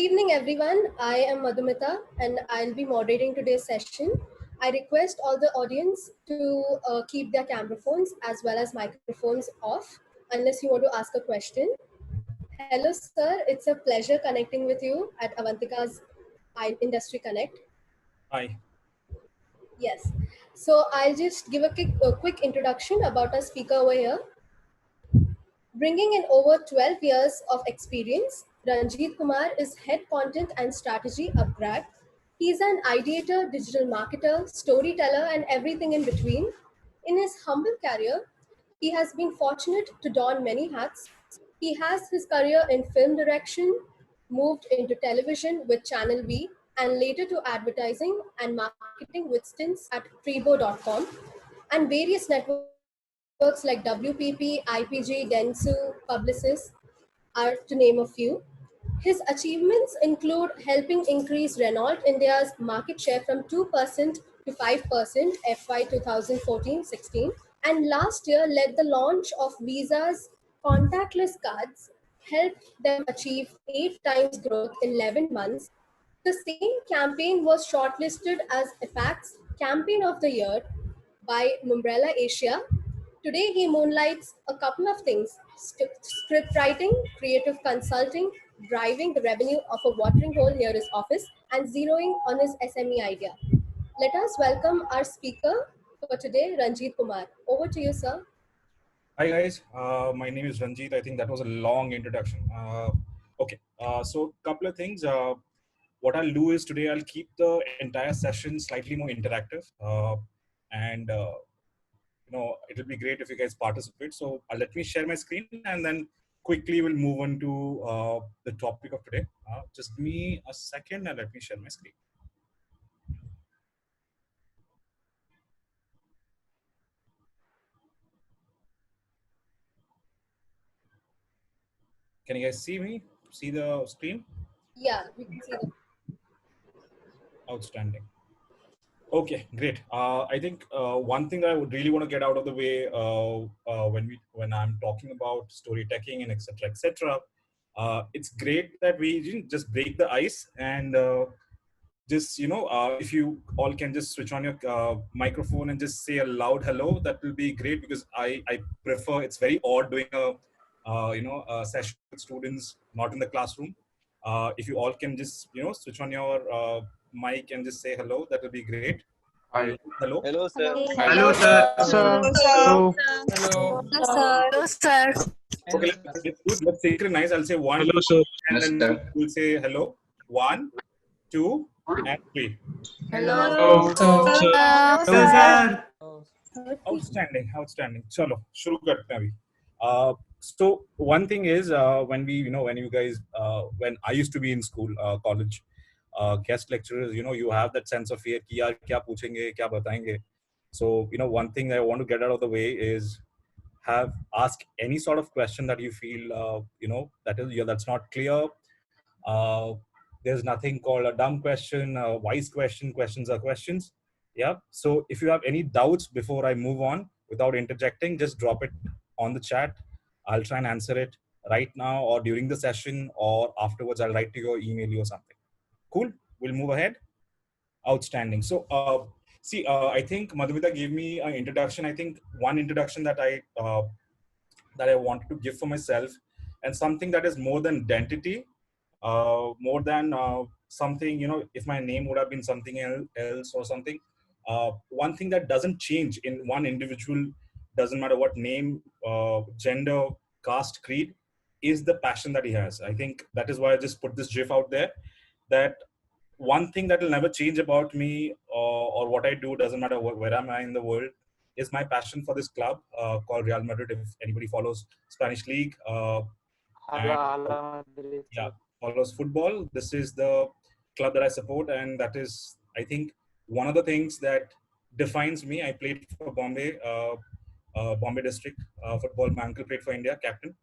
evening, everyone. I am Madhumita and I'll be moderating today's session. I request all the audience to keep their camera phones as well as microphones off unless you want to ask a question. Hello, sir. It's a pleasure connecting with you at Avantika's Industry Connect. Hi. Yes. So I'll just give a quick introduction about our speaker over here. Bringing in over 12 years of experience, Ranjeet Kumar is head content and strategy upGrad. He's an ideator, digital marketer, storyteller, and everything in between. In his humble career, he has been fortunate to don many hats. He has his career in film direction, moved into television with Channel V, and later to advertising and marketing with stints at Trebo.com and various networks like WPP, IPG, Dentsu, Publicis, are to name a few. His achievements include helping increase Renault India's market share from 2% to 5% FY 2014-16, and last year led the launch of Visa's contactless cards, helped them achieve 8 times growth in 11 months. The same campaign was shortlisted as EFAC's Campaign of the Year by Mumbrella Asia. Today, he moonlights a couple of things: script writing, creative consulting, driving the revenue of a watering hole near his office, and zeroing on his SME idea. Let us welcome our speaker for today, Ranjeet Kumar. Over to you, sir. Hi guys, my name is Ranjeet. I think that was a long introduction. So couple of things. What I'll do is today I'll keep the entire session slightly more interactive, and it'll be great if you guys participate. So let me share my screen and then quickly we'll move on to the topic of today. Just give me a second and let me share my screen. Can you guys see me? See the screen? Yeah, we can see that. Outstanding. Okay, great. I think one thing that I would really want to get out of the way when I'm talking about story teching and etc. It's great that we didn't just break the ice and just if you all can just switch on your microphone and just say a loud hello, that will be great, because I prefer, it's very odd doing a session with students not in the classroom. If you all can just switch on your mic and just say hello, that will be great. Hi. Hello. Hello, sir. Hello, sir. Hello. Hello. Hello, sir. Okay, let's synchronize. I'll say one, Hello, sir. and then we'll say hello. 1, 2, and 3. Hello. Hello, sir. Outstanding. Chalo, shuru karte hain abhi. So one thing is when you guys, when I used to be in school, college, guest lecturers, you have that sense of fear ki yaar kya puchenge, kya batayenge. So one thing I want to get out of the way is ask any sort of question that you feel that's not clear. There's nothing called a dumb question, a wise question. Questions are questions. Yeah. So if you have any doubts before I move on, without interjecting, just drop it on the chat. I'll try and answer it right now or during the session, or afterwards I'll write to you or email you or something. Cool. We'll move ahead. Outstanding. So I think Madhumita gave me an introduction. I think one introduction that I wanted to give for myself, and something that is more than identity, more than something, if my name would have been something else or something. One thing that doesn't change in one individual, doesn't matter what name, gender, caste, creed, is the passion that he has. I think that is why I just put this GIF out there, that one thing that will never change about me or what I do, doesn't matter where am I in the world, is my passion for this club called Real Madrid. If anybody follows Spanish league, follows football, this is the club that I support, and that is, I think, one of the things that defines me. I played for Bombay district football. My uncle played for India, captain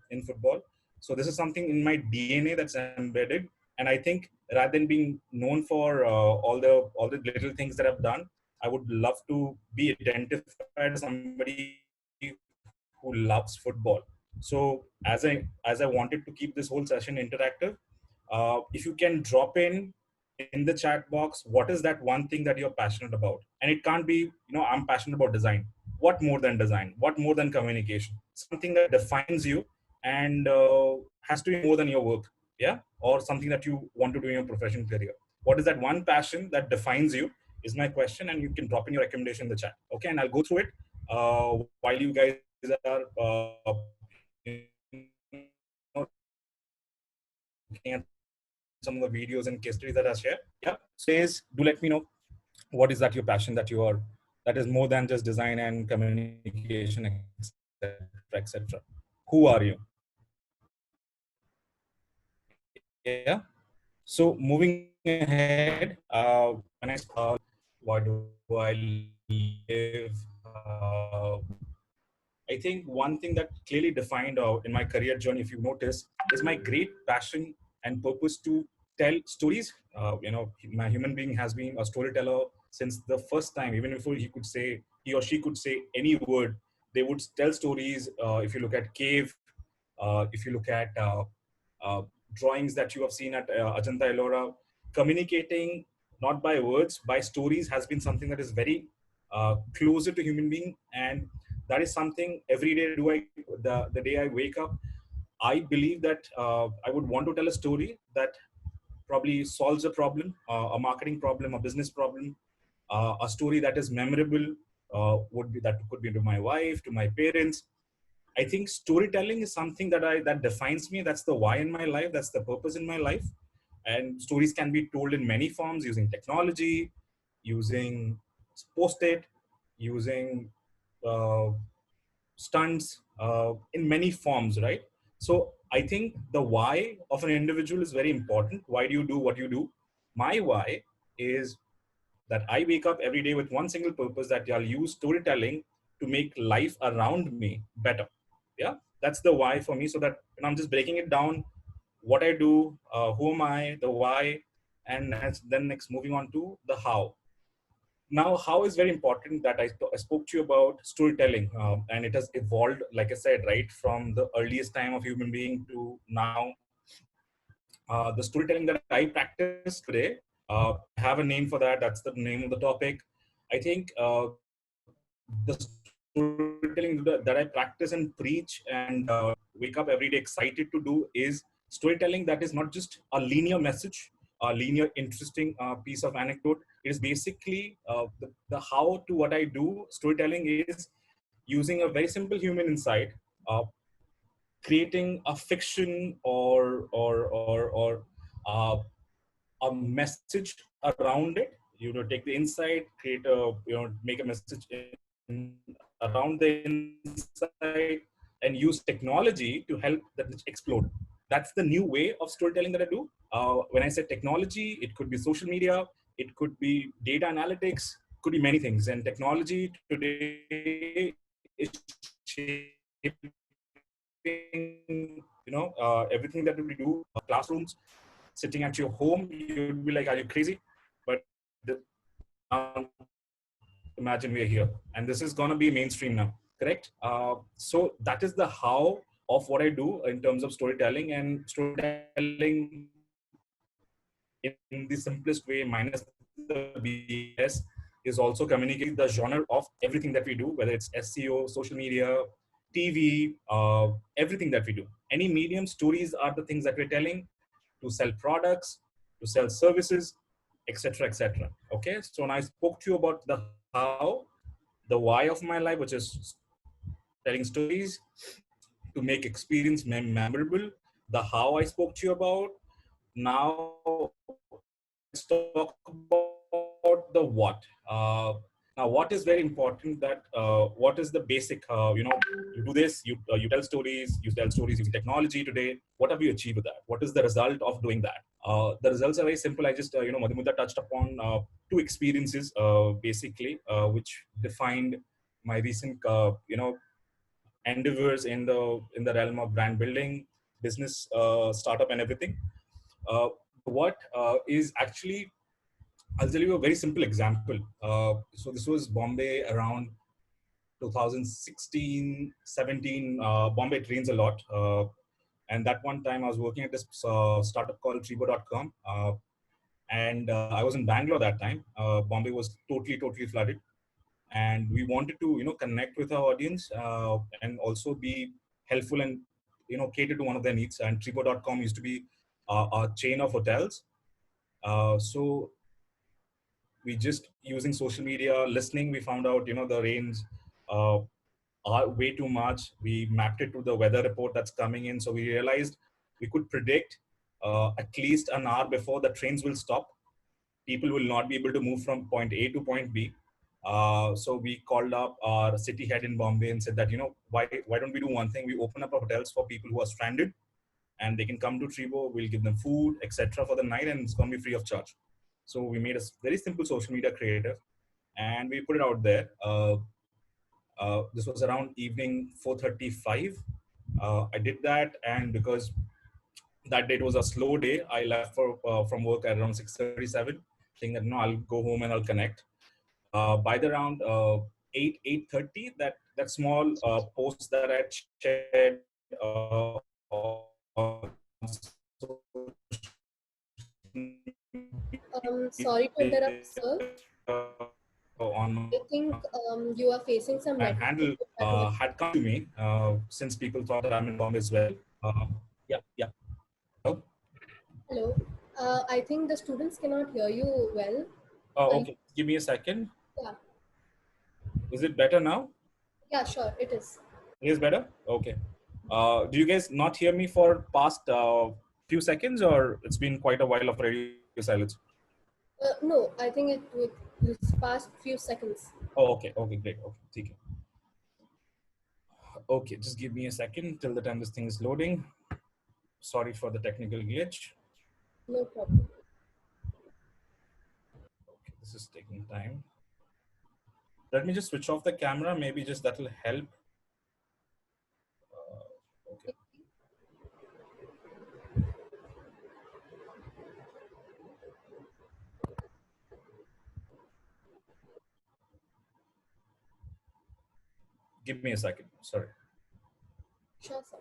in football. So this is something in my DNA that's embedded. And I think rather than being known for all the little things that I've done, I would love to be identified as somebody who loves football. So as I wanted to keep this whole session interactive, if you can drop in the chat box, what is that one thing that you're passionate about? And it can't be, I'm passionate about design. What more than design? What more than communication? Something that defines you and has to be more than your work, yeah, or something that you want to do in your professional career. What is that one passion that defines you? Is my question, and you can drop in your recommendation in the chat. Okay, and I'll go through it while you guys are looking at some of the videos and case studies that I share. Yeah, says do let me know what is that your passion that you are, that is more than just design and communication, etc., etc. Who are you? Yeah. So moving ahead, when I what do I live? I think one thing that clearly defined in my career journey, if you notice, is my great passion and purpose to tell stories. My human being has been a storyteller since the first time, even before he or she could say any word, they would tell stories. If you look at cave, if you look at uh, drawings that you have seen at Ajanta Ellora, communicating not by words, by stories has been something that is very closer to human being, and that is something every day the day I wake up, I believe that I would want to tell a story that probably solves a problem, a marketing problem, a business problem, a story that is memorable, would be that could be to my wife, to my parents. I think storytelling is something that defines me. That's the why in my life. That's the purpose in my life. And stories can be told in many forms, using technology, using post-it, using uh, stunts, in many forms, right? So I think the why of an individual is very important. Why do you do what you do? My why is that I wake up every day with one single purpose, that I'll use storytelling to make life around me better. Yeah, that's the why for me. So that I'm just breaking it down, what I do, who am I, the why, and then next moving on to the how. Now, how is very important, that I spoke to you about storytelling, and it has evolved, like I said, right from the earliest time of human being to now. The storytelling that I practice today, I have a name for that. That's the name of the topic. I think the storytelling that I practice and preach and wake up every day excited to do is storytelling that is not just a linear message, a linear interesting piece of anecdote. It is basically the how to what I do. Storytelling is using a very simple human insight, uh, creating a fiction or a message around it. Take the insight, create a make a message around the insight, and use technology to help that message explode. That's the new way of storytelling that I do. When I say technology, it could be social media, it could be data analytics, could be many things. And technology today is shaping everything that we do. Classrooms, sitting at your home, you'd be like, are you crazy? But now imagine we're here, and this is going to be mainstream now, correct? So that is the how of what I do in terms of storytelling. And storytelling in the simplest way, minus the BS, is also communicating the genre of everything that we do, whether it's SEO, social media, TV, everything that we do. Any medium, stories are the things that we're telling to sell products, to sell services, etc., etc. Okay, so when I spoke to you about the how, the why of my life, which is telling stories to make experience memorable, the how I spoke to you about. Now let's talk about the what. Now, what is very important, that what is the basic, you do this, you tell stories, using technology today. What have you achieved with that? What is the result of doing that? The results are very simple. I just, Madhumita touched upon two experiences, basically, which defined my recent, endeavors in the realm of brand building, business, startup, and everything. What is actually, I'll tell you a very simple example. So this was Bombay around 2016, 17. Bombay, it rains a lot. And that one time I was working at this startup called Tribo.com. And I was in Bangalore that time. Bombay was totally flooded. And we wanted to, connect with our audience and also be helpful and, cater to one of their needs. And Tribo.com used to be a chain of hotels. So we just using social media, listening, we found out, the rains uh, are way too much. We mapped it to the weather report that's coming in. So we realized we could predict at least an hour before the trains will stop. People will not be able to move from point A to point B. So we called up our city head in Bombay and said that, why don't we do one thing? We open up our hotels for people who are stranded and they can come to Tribo. We'll give them food, etc. for the night, and it's going to be free of charge. So we made a very simple social media creative and we put it out there. This was around evening 4:35. I did that, and because that day it was a slow day, I left from work at around 6:37, saying that no, I'll go home and I'll connect. By the around 8:30, that small post that I shared on Sorry to interrupt, sir. on I think you are facing some my network handle issues at work. had come to me since people thought that I'm in Bombay as well. Yeah. Hello? Hello. I think the students cannot hear you well. Oh, Are you? okay. Give me a second. Yeah. Is it better now? Yeah, sure. It is. It is better? Okay. Do you guys not hear me for past few seconds, or it's been quite a while of radio silence? No, I think it would this past few seconds. Oh, okay. Okay, great. Okay, take it. Okay, just give me a second till the time this thing is loading. Sorry for the technical glitch. No problem. Okay, this is taking time. Let me just switch off the camera. Maybe just that will help. Okay. Give me a second. Sorry. Sure, sir.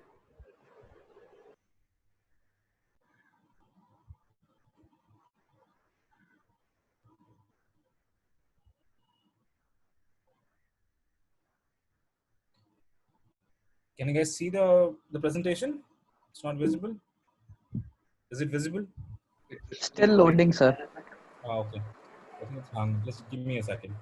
Can you guys see the presentation? It's not visible. Is it visible? Still loading, sir. Okay. I think it's hung. Just give me a second.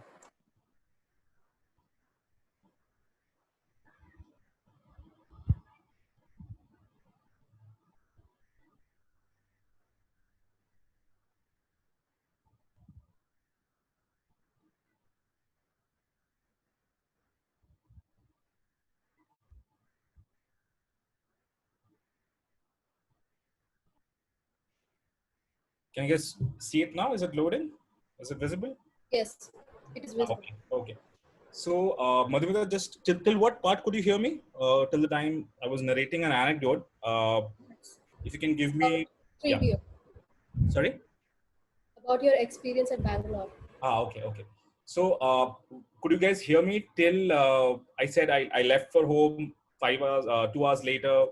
Can you guys see it now? Is it loading? Is it visible? Yes, it is visible. Okay. So, Madhumita, just till what part could you hear me? Till the time I was narrating an anecdote. If you can give About me, yeah. 3D. Sorry. About your experience at Bangalore. Okay. So, could you guys hear me till I said I left for home 5 hours, 2 hours later,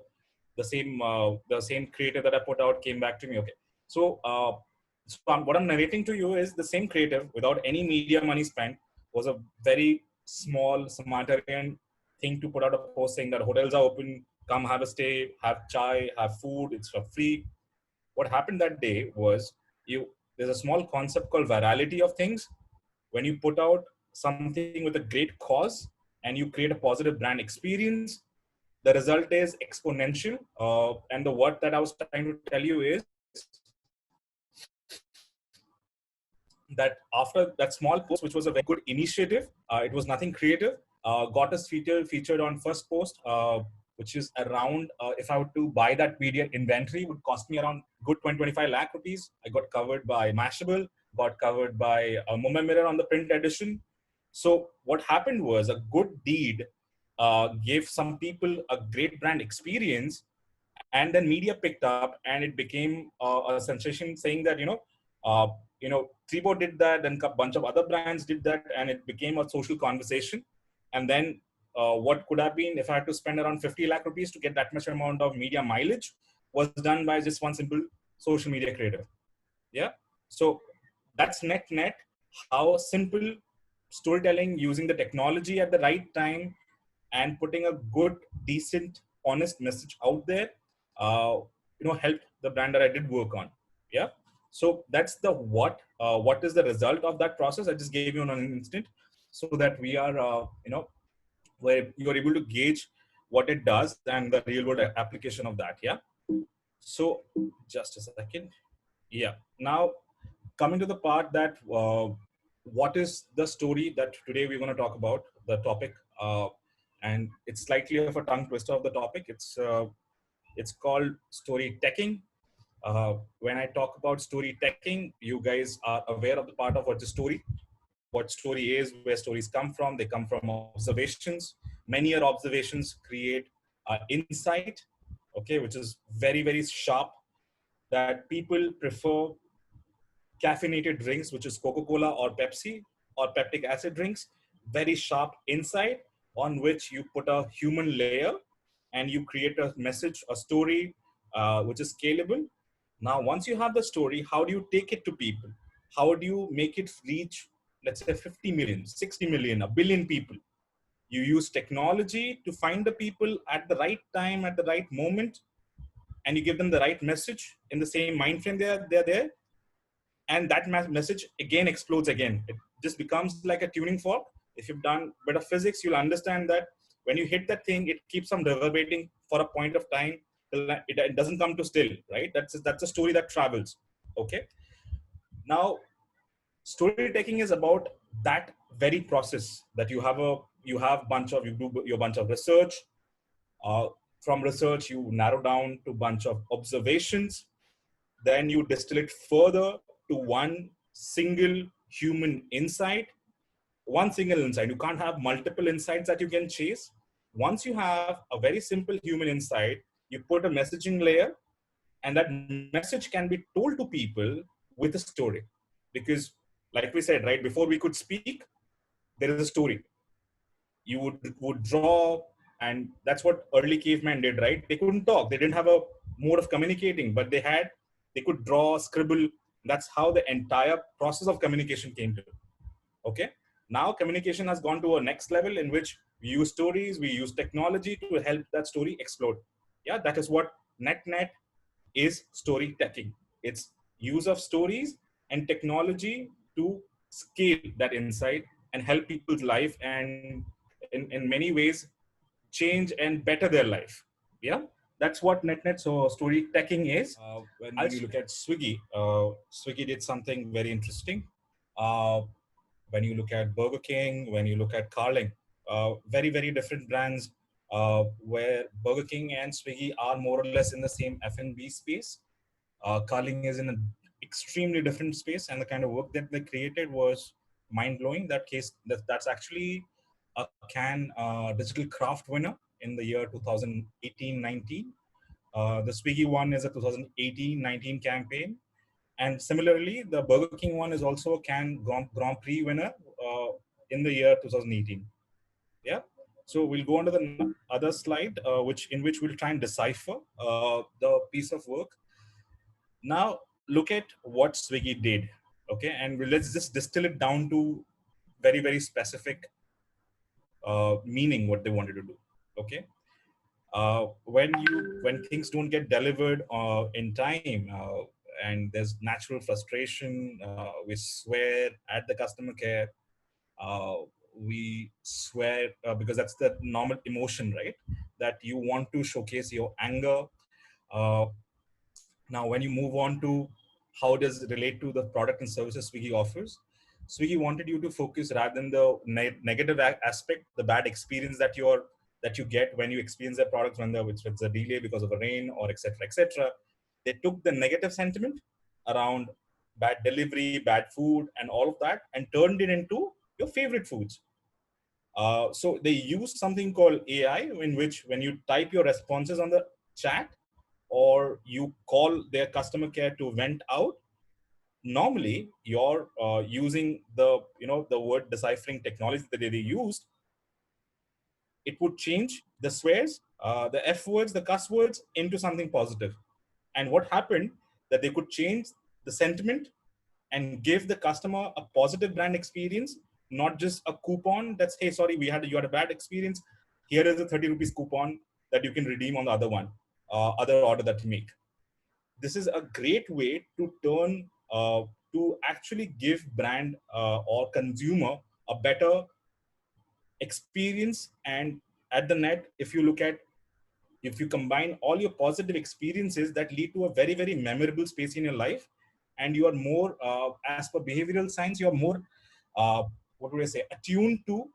the same creative that I put out came back to me. Okay. So, what I'm narrating to you is the same creative without any media money spent was a very small humanitarian thing to put out a post saying that hotels are open, come have a stay, have chai, have food, it's for free. What happened that day was there's a small concept called virality of things. When you put out something with a great cause and you create a positive brand experience, the result is exponential. And the word that I was trying to tell you is that after that small post, which was a very good initiative, it was nothing creative, got us featured on first post, which is around, if I were to buy that media inventory, would cost me around good 20-25 lakh rupees. I got covered by Mashable, got covered by Mumbai Mirror on the print edition. So what happened was a good deed gave some people a great brand experience, and then media picked up and it became a sensation, saying that Tribo did that, and a bunch of other brands did that, and it became a social conversation. And then what could have been if I had to spend around 50 lakh rupees to get that much amount of media mileage was done by just one simple social media creator. Yeah. So that's net how simple storytelling using the technology at the right time and putting a good, decent, honest message out there, helped the brand that I did work on. Yeah. So that's the what. What is the result of that process? I just gave you on an instant so that we are, where you're able to gauge what it does and the real world application of that. Yeah. So just a second. Yeah. Now, coming to the part that what is the story that today we're going to talk about, the topic, and it's slightly of a tongue twister of the topic. It's called story teching. When I talk about story teching, you guys are aware of the part of what the story, what story is, where stories come from. They come from observations. Many are observations create insight, okay, which is very, very sharp, that people prefer caffeinated drinks, which is Coca-Cola or Pepsi or peptic acid drinks, very sharp inside on which you put a human layer and you create a message, a story, which is scalable. Now, once you have the story, how do you take it to people? How do you make it reach, let's say 50 million, 60 million, a billion people? You use technology to find the people at the right time, at the right moment, and you give them the right message in the same mind frame they're there, and that message again explodes again. It just becomes like a tuning fork. If you've done a bit of physics, you'll understand that when you hit that thing, it keeps on reverberating for a point of time till it doesn't come to still, right? That's a story that travels. Okay. Now, storytelling is about that very process, that you have you do your bunch of research. uh, from research you narrow down to bunch of observations, then you distill it further to one single human insight. One single insight. You can't have multiple insights that you can chase. Once you have a very simple human insight, you put a messaging layer, and that message can be told to people with a story. Because, like we said, right, before we could speak, there is a story. You would draw, and that's what early cavemen did, right? They couldn't talk, they didn't have a mode of communicating, but they could draw, scribble. That's how the entire process of communication came to. Okay. Now communication has gone to a next level in which we use stories, we use technology to help that story explode. Yeah, that is what net is storytelling. It's use of stories and technology to scale that insight and help people's life, and in many ways change and better their life. Yeah, that's what net so storytelling is. When you look at Swiggy, Swiggy did something very interesting. Uh, when you look at Burger King, when you look at Carling, very, very different brands, where Burger King and Swiggy are more or less in the same F&B space. Carling is in an extremely different space, and the kind of work that they created was mind-blowing. That's actually a Cannes Digital Craft winner in the year 2018-19. The Swiggy one is a 2018-19 campaign. And similarly, the Burger King one is also a Cannes Grand Prix winner in the year 2018. Yeah. So we'll go on to the other slide, which we'll try and decipher the piece of work. Now, look at what Swiggy did. Okay. And let's just distill it down to very, very specific meaning what they wanted to do. Okay. When things don't get delivered in time, and there's natural frustration, we swear at the customer care. uh, we swear because that's the normal emotion, right? That you want to showcase your anger. uh, Now, when you move on to how does it relate to the product and services Swiggy offers, Swiggy wanted you to focus rather than the negative aspect, the bad experience that you get when you experience their products, when it's a delay because of a rain or etc. etc. They took the negative sentiment around bad delivery, bad food, and all of that, and turned it into your favorite foods. So they used something called AI, in which when you type your responses on the chat, or you call their customer care to vent out, normally you're using the word deciphering technology that they used. it would change the swears, the F words, the cuss words into something positive. And what happened that they could change the sentiment and give the customer a positive brand experience, not just a coupon that's, hey, sorry, you had a bad experience. Here is a 30 rupees coupon that you can redeem on the other one, other order that you make. This is a great way to turn to actually give brand or consumer a better experience. And at the net, if you combine all your positive experiences that lead to a very, very memorable space in your life, and you are more, as per behavioral science, you are more, what would I say, attuned to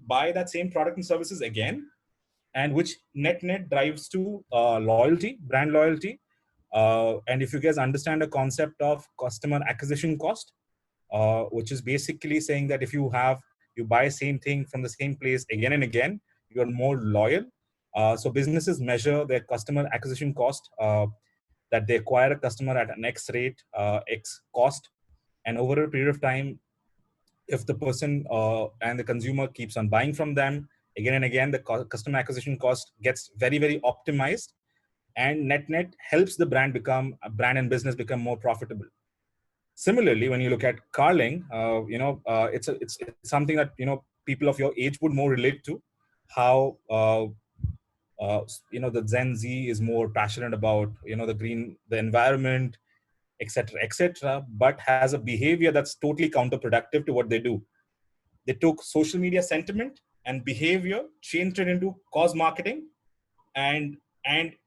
buy that same product and services again, and which net drives to loyalty, brand loyalty. And if you guys understand the concept of customer acquisition cost, which is basically saying that if you buy same thing from the same place again and again, you're more loyal. So businesses measure their customer acquisition cost, that they acquire a customer at an X rate, X cost. And over a period of time, if the person and the consumer keeps on buying from them again and again, the customer acquisition cost gets very, very optimized, and net helps the brand and business become more profitable. Similarly, when you look at Carling, it's something that people of your age would more relate to. How the Gen Z is more passionate about the environment, etc., etc., but has a behavior that's totally counterproductive to what they do. They took social media sentiment and behavior, changed it into cause marketing, and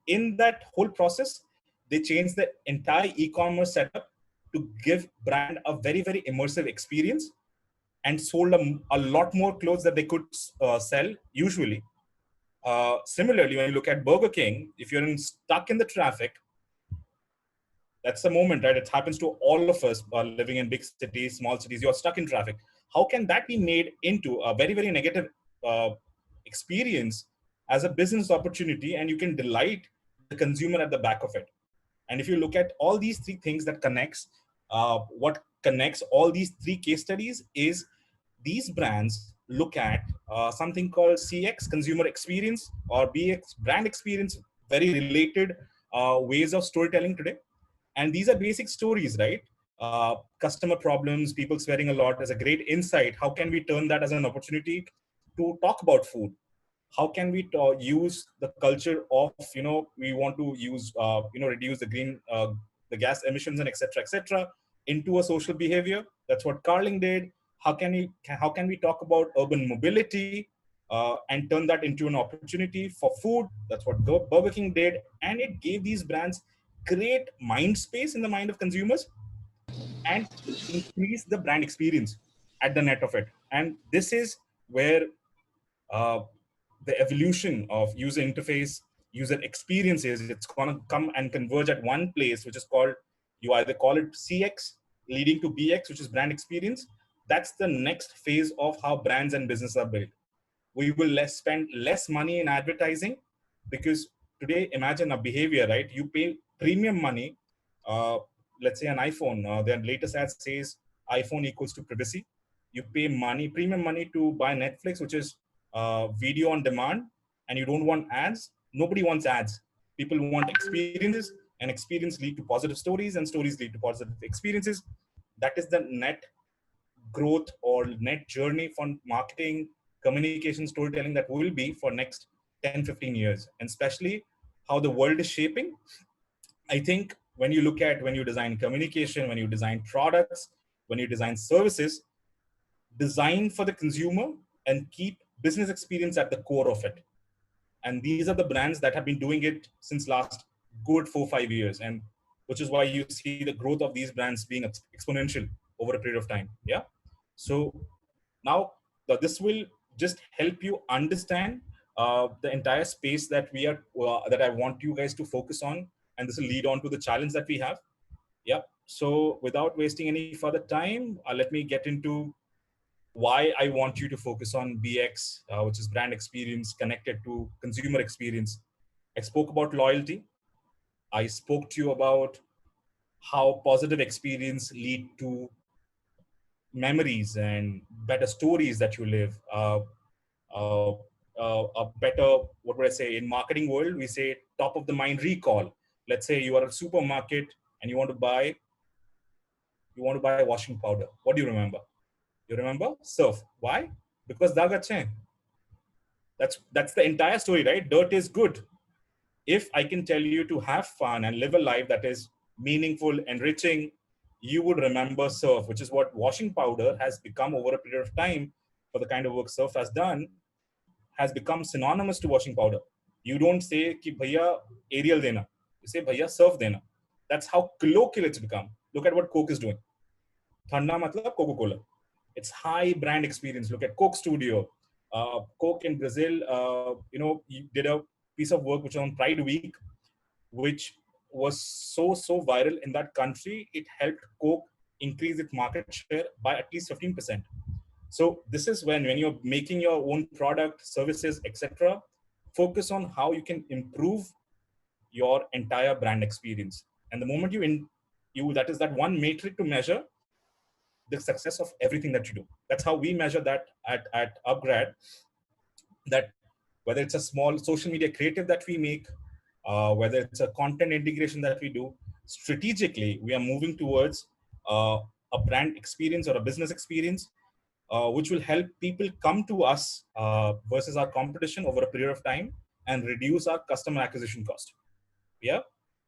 in that whole process, they changed the entire e-commerce setup to give brand a very, very immersive experience, and sold a lot more clothes that they could sell usually. Similarly, when you look at Burger King, if you're stuck in the traffic, that's the moment, right? It happens to all of us living in big cities, small cities. You're stuck in traffic. How can that be made into a very, very negative uh, experience as a business opportunity, and you can delight the consumer at the back of it? And if you look at all these three things that what connects all these three case studies is these brands look at something called CX, consumer experience, or BX, brand experience, very related ways of storytelling today. And these are basic stories, right? Customer problems, people swearing a lot is a great insight. How can we turn that as an opportunity to talk about food? How can we use the culture of we want to use reduce the gas emissions and etc into a social behavior? That's what Carling did. How can we talk about urban mobility and turn that into an opportunity for food? That's what Burger King did, and it gave these brands great mind space in the mind of consumers and increase the brand experience at the net of it. And this is where uh, the evolution of user interface, user experiences, it's going to come and converge at one place, which is called, you either call it CX leading to BX, which is brand experience. That's the next phase of how brands and business are built. We will spend less money in advertising, because today, imagine a behavior, right? You pay premium money. uh, let's say an iPhone, their latest ad says iPhone equals to privacy. You pay premium money to buy Netflix, which is video on demand, and you don't want ads. Nobody wants ads. People want experiences, and experience lead to positive stories, and stories lead to positive experiences. That is the net growth or net journey for marketing, communication, storytelling that will be for next 10-15 years. And especially how the world is shaping, I think when you design communication, when you design products, when you design services, design for the consumer and keep business experience at the core of it. And these are the brands that have been doing it since last good 4-5 years, and which is why you see the growth of these brands being exponential over a period of time. Yeah. So now this will just help you understand the entire space that I want you guys to focus on, and this will lead on to the challenge that we have. Yeah. So without wasting any further time, let me get into why I want you to focus on BX, which is brand experience connected to consumer experience. I spoke about loyalty. I spoke to you about how positive experience lead to memories and better stories that you live. a better, what would I say, in marketing world, we say top of the mind recall. Let's say you are a supermarket and you want to buy washing powder. What do you remember? You remember Surf. Why? Because dag achhe hain. That's the entire story, right? Dirt is good. If I can tell you to have fun and live a life that is meaningful, enriching, you would remember Surf, which is what washing powder has become over a period of time. For the kind of work Surf has done, has become synonymous to washing powder. You don't say ki bhaiya Ariel dena. You say bhaiya Surf dena. That's how colloquial it's become. Look at what Coke is doing. Thanda matlab Coca-Cola. It's high brand experience. Look at Coke Studio. Coke in Brazil, did a piece of work which was on Pride Week, which was so viral in that country. It helped Coke increase its market share by at least 15%. So this is when you're making your own product, services, etc., focus on how you can improve your entire brand experience. And the moment that is that one metric to measure the success of everything that you do. That's how we measure that at upGrad, that whether it's a small social media creative that we make, whether it's a content integration that we do, strategically, we are moving towards a brand experience or a business experience, which will help people come to us versus our competition over a period of time and reduce our customer acquisition cost. Yeah.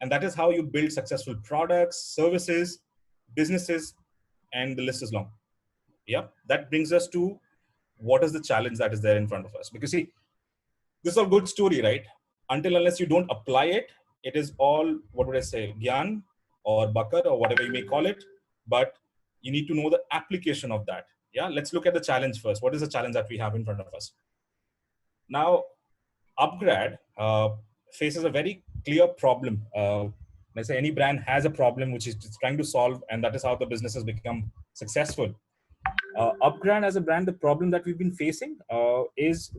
And that is how you build successful products, services, businesses, and the list is long. Yeah. That brings us to what is the challenge that is there in front of us. Because see, this is a good story, right? Until unless you don't apply it, it is all, what would I say, gyan or bakar or whatever you may call it. But you need to know the application of that. Yeah. Let's look at the challenge first. What is the challenge that we have in front of us? Now, upGrad faces a very clear problem. Let's say any brand has a problem which it's trying to solve, and that is how the business has become successful. upGrad as a brand, the problem that we've been facing is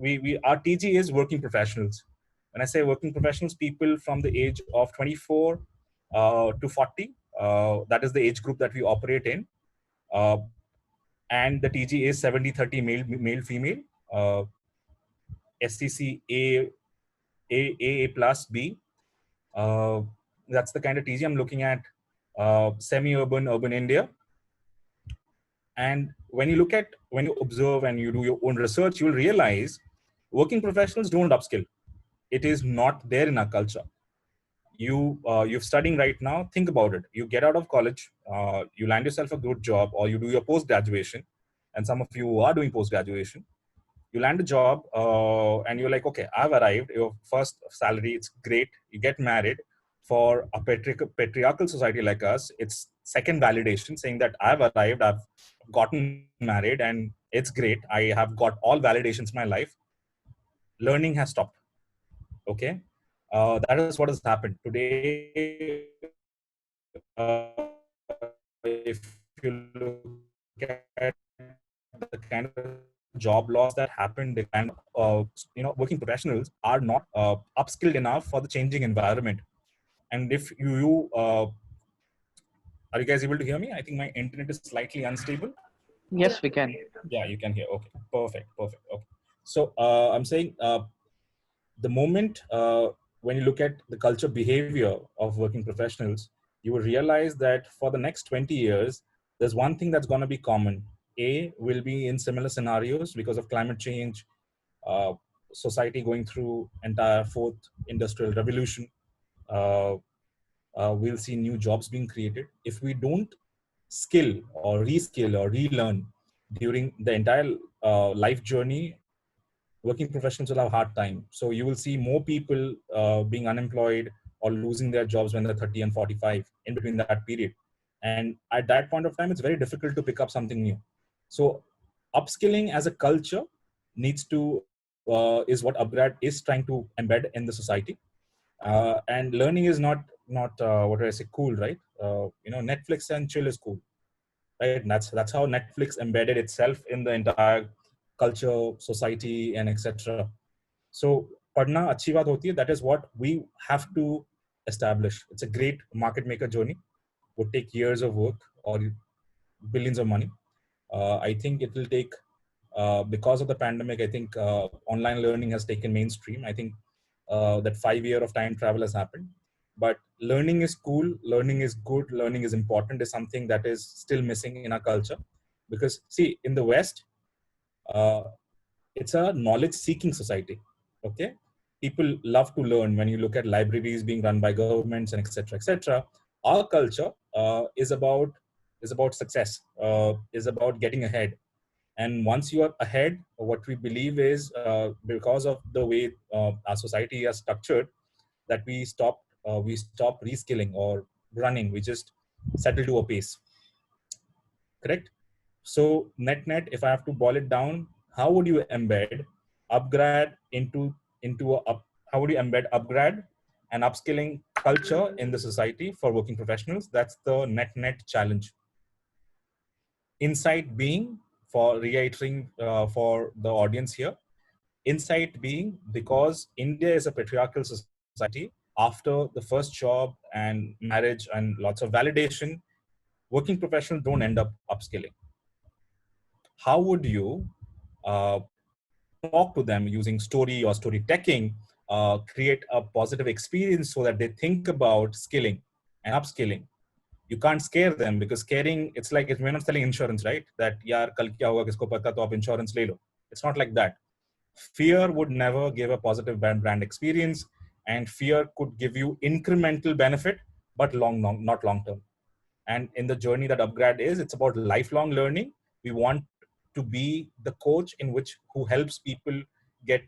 our TG is working professionals. When I say working professionals, people from the age of 24 to 40, that is the age group that we operate in. And the TG is 70-30 male female. SCC A plus B. That's the kind of TG I'm looking at. Semi-urban, urban India. And when you observe and you do your own research, you will realize working professionals don't upskill. It is not there in our culture. You're studying right now. Think about it. You get out of college, you land yourself a good job, or you do your post-graduation. And some of you are doing post-graduation. You land a job and you're like, okay, I've arrived. Your first salary, it's great. You get married. For a patriarchal society like us, it's second validation saying that I've arrived, I've gotten married, and it's great. I have got all validations in my life. Learning has stopped. Okay. That is what has happened. Today, if you look at the kind of job loss that happened, the kind of working professionals are not upskilled enough for the changing environment. And if you are you guys able to hear me? I think my internet is slightly unstable. Yes, we can. Yeah, you can hear. Okay, perfect. Okay. So I'm saying the moment when you look at the culture behavior of working professionals, you will realize that for the next 20 years, there's one thing that's going to be common. A will be in similar scenarios because of climate change, uh, society going through entire fourth industrial revolution. We'll see new jobs being created. If we don't skill or reskill or relearn during the entire life journey, working professionals will have a hard time. So you will see more people being unemployed or losing their jobs when they're 30 and 45 in between that period. And at that point of time, it's very difficult to pick up something new. So upskilling as a culture needs to, is what upGrad is trying to embed in the society. And learning is not what do I say, cool, right? Netflix and chill is cool, right? And that's how Netflix embedded itself in the entire culture, society, and etc. So padna achhi baat hoti hai. That is what we have to establish. It's a great market maker journey. Would take years of work or billions of money. I think it will take because of the pandemic, I think online learning has taken mainstream. I think that 5 year of time travel has happened. But learning is cool, learning is good, learning is important is something that is still missing in our culture. Because see, in the West, uh, it's a knowledge seeking society. Okay, people love to learn. When you look at libraries being run by governments and etc etc, our culture is about success, is about getting ahead. And once you are ahead, what we believe is, because of the way our society is structured, that we stop reskilling or running. We just settle to a pace. Correct. So net, if I have to boil it down, how would you embed upgrad into a up? How would you embed upgrad and upskilling culture in the society for working professionals? That's the net challenge. Insight being, for reiterating for the audience here, insight being, because India is a patriarchal society, after the first job and marriage and lots of validation, working professionals don't end up upskilling. How would you uh, talk to them using story or story teching, create a positive experience so that they think about skilling and upskilling? You can't scare them, because scaring, it's like, if we're not selling insurance, right? That yaar kal kya hoga kisko pata, to aap insurance le lo. It's not like that. Fear would never give a positive brand experience, and fear could give you incremental benefit, but not long term. And in the journey that upgrad is, it's about lifelong learning. We want to be the coach in which who helps people get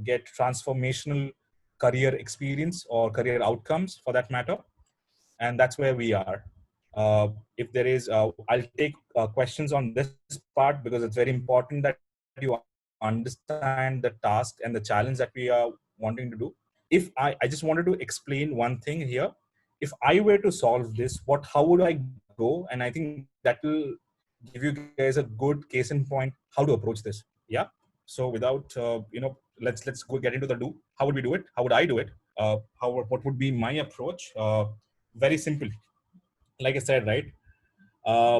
get transformational career experience or career outcomes, for that matter. And that's where we are. If there is, I'll take questions on this part, because it's very important that you understand the task and the challenge that we are wanting to do. I just wanted to explain one thing here. If I were to solve this, how would I go? And I think that will give you guys a good case in point how to approach this. Yeah. So without let's go get into the do. How would we do it? How would I do it? What would be my approach? Very simple. Like I said, right?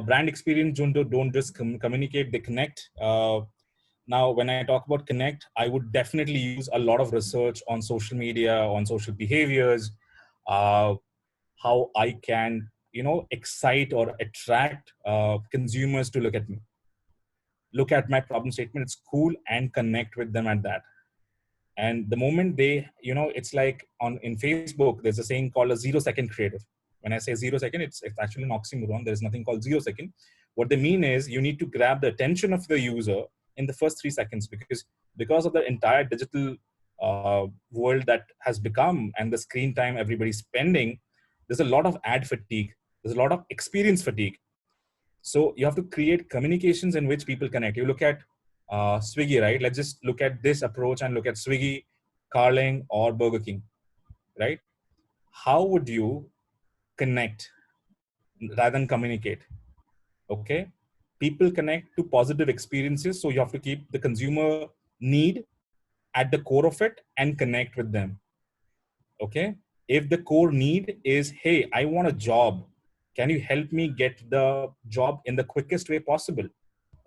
Brand experience don't just communicate, they connect. Now, when I talk about connect, I would definitely use a lot of research on social media, on social behaviors, uh, how I can, excite or attract consumers to look at me, look at my problem statement. It's cool, and connect with them at that. And the moment they, it's like in Facebook, there's a saying called a 0 second creative. When I say 0 second, it's actually an oxymoron. There's nothing called 0 second. What they mean is, you need to grab the attention of the user in the first 3 seconds, because of the entire digital world that has become, and the screen time everybody's spending, there's a lot of ad fatigue. There's a lot of experience fatigue. So you have to create communications in which people connect. You look at Swiggy, right? Let's just look at this approach and look at Swiggy, Carling, or Burger King, right? How would you connect rather than communicate? Okay. People connect to positive experiences. So you have to keep the consumer need at the core of it and connect with them. Okay. If the core need is, hey, I want a job, can you help me get the job in the quickest way possible?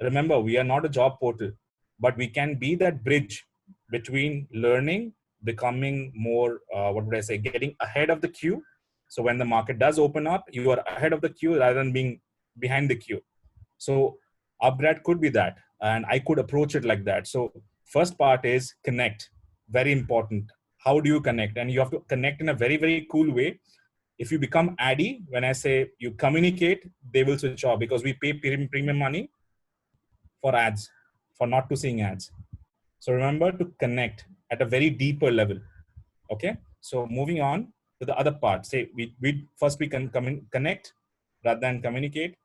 Remember, we are not a job portal, but we can be that bridge between learning, becoming more, getting ahead of the queue. So when the market does open up, you are ahead of the queue rather than being behind the queue. So upgrad could be that, and I could approach it like that. So first part is connect, very important. How do you connect? And you have to connect in a very, very cool way. If you become addy, when I say you communicate, they will switch off, because we pay premium money for ads, for not to seeing ads. So remember to connect at a very deeper level. Okay. So moving on to the other part, say we can connect rather than communicate.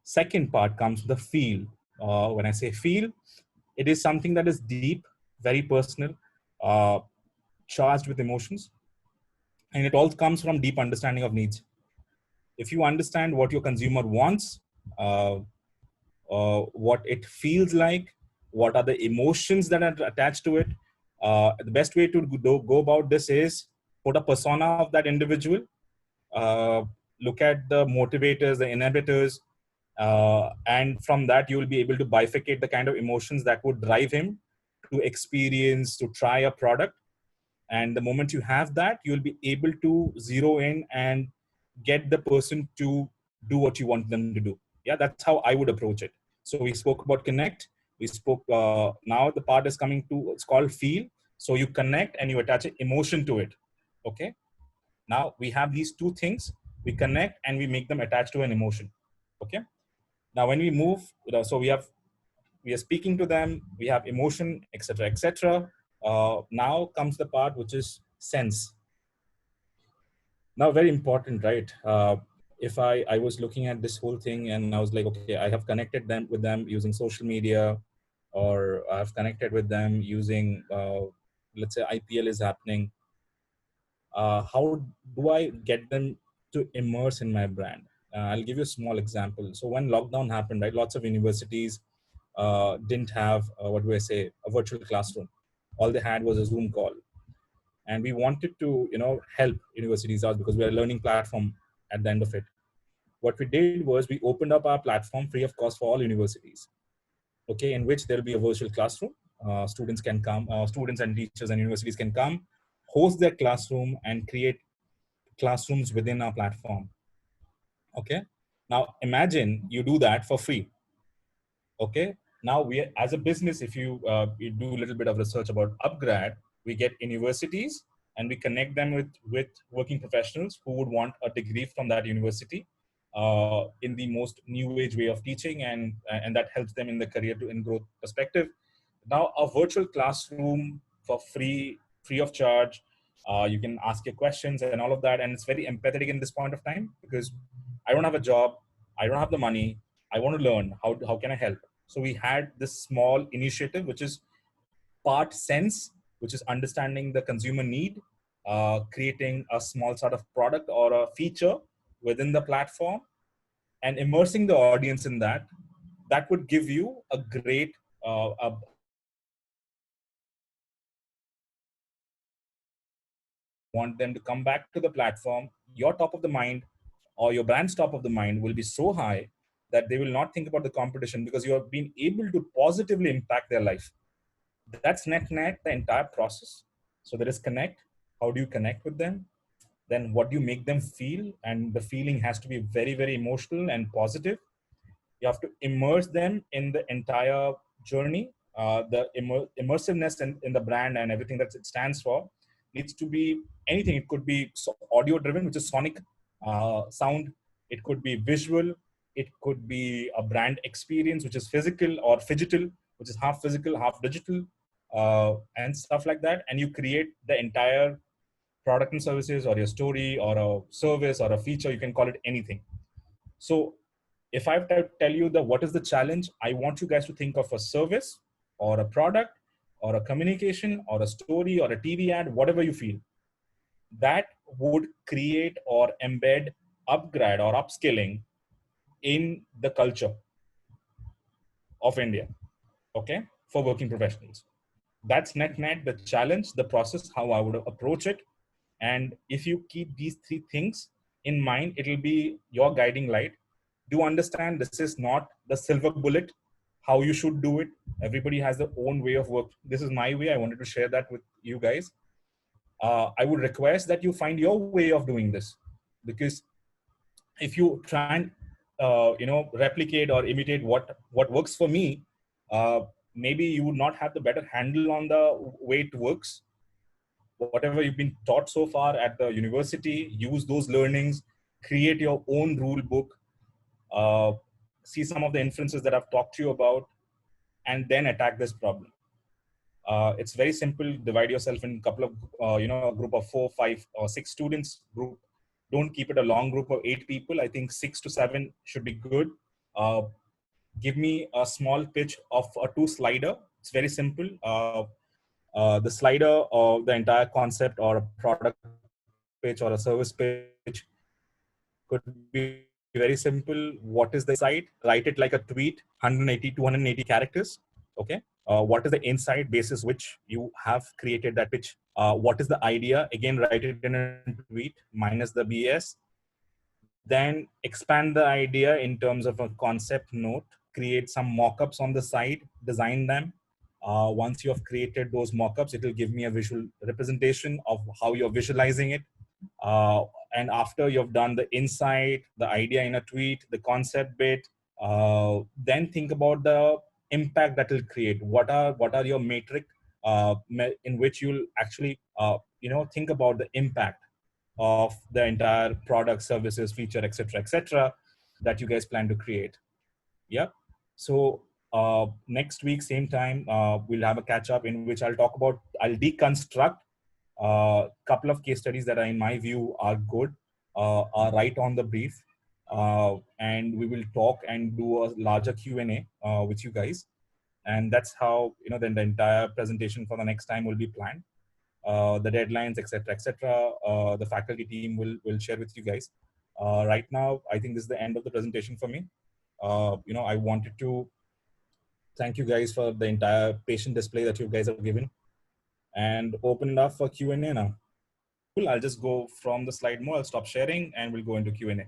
Second part comes the feel. When I say feel, it is something that is deep, very personal, uh, charged with emotions, and it all comes from deep understanding of needs. If you understand what your consumer wants, uh, what it feels like, what are the emotions that are attached to it. The best way to go about this is put a persona of that individual, look at the motivators, the inhibitors, and from that you will be able to bifurcate the kind of emotions that would drive him to experience, to try a product. And the moment you have that, you'll be able to zero in and get the person to do what you want them to do. Yeah, that's how I would approach it. So we spoke about connect, we spoke, now the part is coming to, it's called feel. So you connect and you attach an emotion to it. Okay, now we have these two things, we connect and we make them attached to an emotion. Okay, now when we move, so we are speaking to them, we have emotion, etc., etc. Now comes the part which is sense. Now, very important, right? If I was looking at this whole thing and I was like, okay, I have connected them with them using social media, or I've connected with them using, let's say IPL is happening. How do I get them to immerse in my brand? I'll give you a small example. So when lockdown happened, right, lots of universities didn't have, what do I say, a virtual classroom. All they had was a Zoom call. And we wanted to, help universities out because we are a learning platform at the end of it. What we did was we opened up our platform free of cost for all universities, okay, in which there will be a virtual classroom. Students can come, students and teachers and universities can come, host their classroom and create classrooms within our platform. Okay, now imagine you do that for free. Okay, now we, as a business, if you do a little bit of research about upGrad, we get universities and we connect them with working professionals who would want a degree from that university, in the most new age way of teaching, and that helps them in the career to in growth perspective. Now a virtual classroom for free of charge. You can ask your questions and all of that, and it's very empathetic in this point of time because I don't have a job, I don't have the money, I want to learn. How can I help? So we had this small initiative, which is part sense, which is understanding the consumer need, creating a small sort of product or a feature within the platform, and immersing the audience in that. That would give you a great, a brand experience, and you want them to come back to the platform. Your top of the mind, or your brand's top of the mind, will be so high that they will not think about the competition because you have been able to positively impact their life. That's net the entire process. So there is connect. How do you connect with them? Then what do you make them feel? And the feeling has to be very, very emotional and positive. You have to immerse them in the entire journey. The immersiveness in the brand and everything that it stands for needs to be anything. It could be audio driven, which is sonic sound. It could be visual. It could be a brand experience, which is physical, or phygital, which is half physical, half digital, and stuff like that. And you create the entire product and services, or your story, or a service, or a feature. You can call it anything. So if I have to tell you what is the challenge, I want you guys to think of a service or a product or a communication or a story or a TV ad, whatever you feel, that would create or embed upgrad or upskilling in the culture of India, okay, for working professionals. That's net the challenge, the process, how I would approach it. And if you keep these three things in mind, it'll be your guiding light. Do understand this is not the silver bullet, how you should do it. Everybody has their own way of work. This is my way. I wanted to share that with you guys. I would request that you find your way of doing this, because if you try and replicate or imitate what works for me, maybe you would not have the better handle on the way it works. Whatever you've been taught so far at the university, use those learnings, create your own rule book, uh, see some of the inferences that I've talked to you about, and then attack this problem. It's very simple. Divide yourself in a couple of, a group of 4, 5, or 6 students group. Don't keep it a long group of 8 people. I think 6 to 7 should be good. Uh, Give me a small pitch of a 2 slider. It's very simple. The slider or the entire concept or a product pitch or a service pitch could be very simple. What is the insight? Write it like a tweet, 180, 280 characters. Okay. What is the insight basis which you have created that pitch? What is the idea? Again, write it in a tweet minus the BS. then expand the idea in terms of a concept note, create some mock-ups on the side, design them. Once you have created those mock-ups, it will give me a visual representation of how you're visualizing it. And after you've done the insight, the idea in a tweet, the concept bit, then think about the impact that will create. What are your metric in which you'll actually think about the impact of the entire product, services, feature, etc., that you guys plan to create. Yeah. So next week, same time, we'll have a catch up in which I'll deconstruct a couple of case studies that are, in my view, are good, are right on the brief, and we will talk and do a larger Q&A with you guys. And that's how then the entire presentation for the next time will be planned. The deadlines, etc., the faculty team will share with you guys. Right now, I think this is the end of the presentation for me. I wanted to thank you guys for the entire patient display that you guys have given, and open it up for Q&A now. Cool. I'll just go from the slide more. I'll stop sharing and we'll go into Q&A.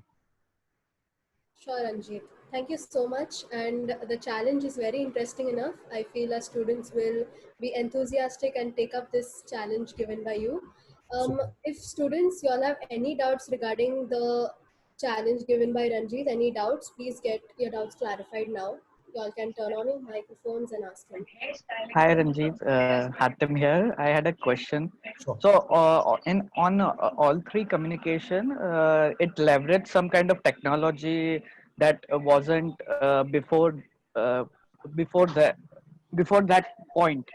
Sure, Ranjeet. Thank you so much. And the challenge is very interesting enough. I feel our students will be enthusiastic and take up this challenge given by you. If students, you all have any doubts regarding the challenge given by Ranjeet, any doubts, please get your doubts clarified now. You all can turn on your microphones and ask him. Hi Ranjeet, Hatem here. I had a question. Sure. So on all three communication, it leveraged some kind of technology that wasn't uh, before that before that point.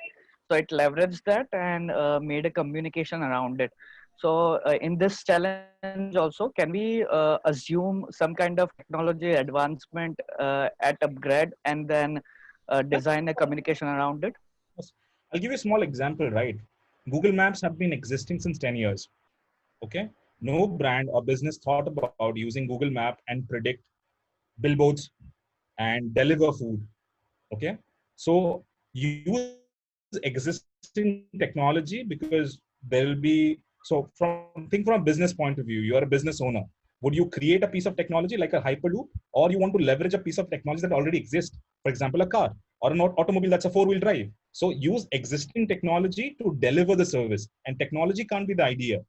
So it leveraged that and made a communication around it. So in this challenge also, can we assume some kind of technology advancement at upgrad and then design a communication around it? I'll give you a small example, right? Google Maps have been existing since 10 years. Okay. No brand or business thought about using Google Map and predict billboards and deliver food. Okay. So use existing technology because there will be, think from a business point of view, you're a business owner. Would you create a piece of technology like a Hyperloop, or you want to leverage a piece of technology that already exists? For example, a car or an automobile that's a four-wheel drive. So use existing technology to deliver the service. And technology can't be the idea.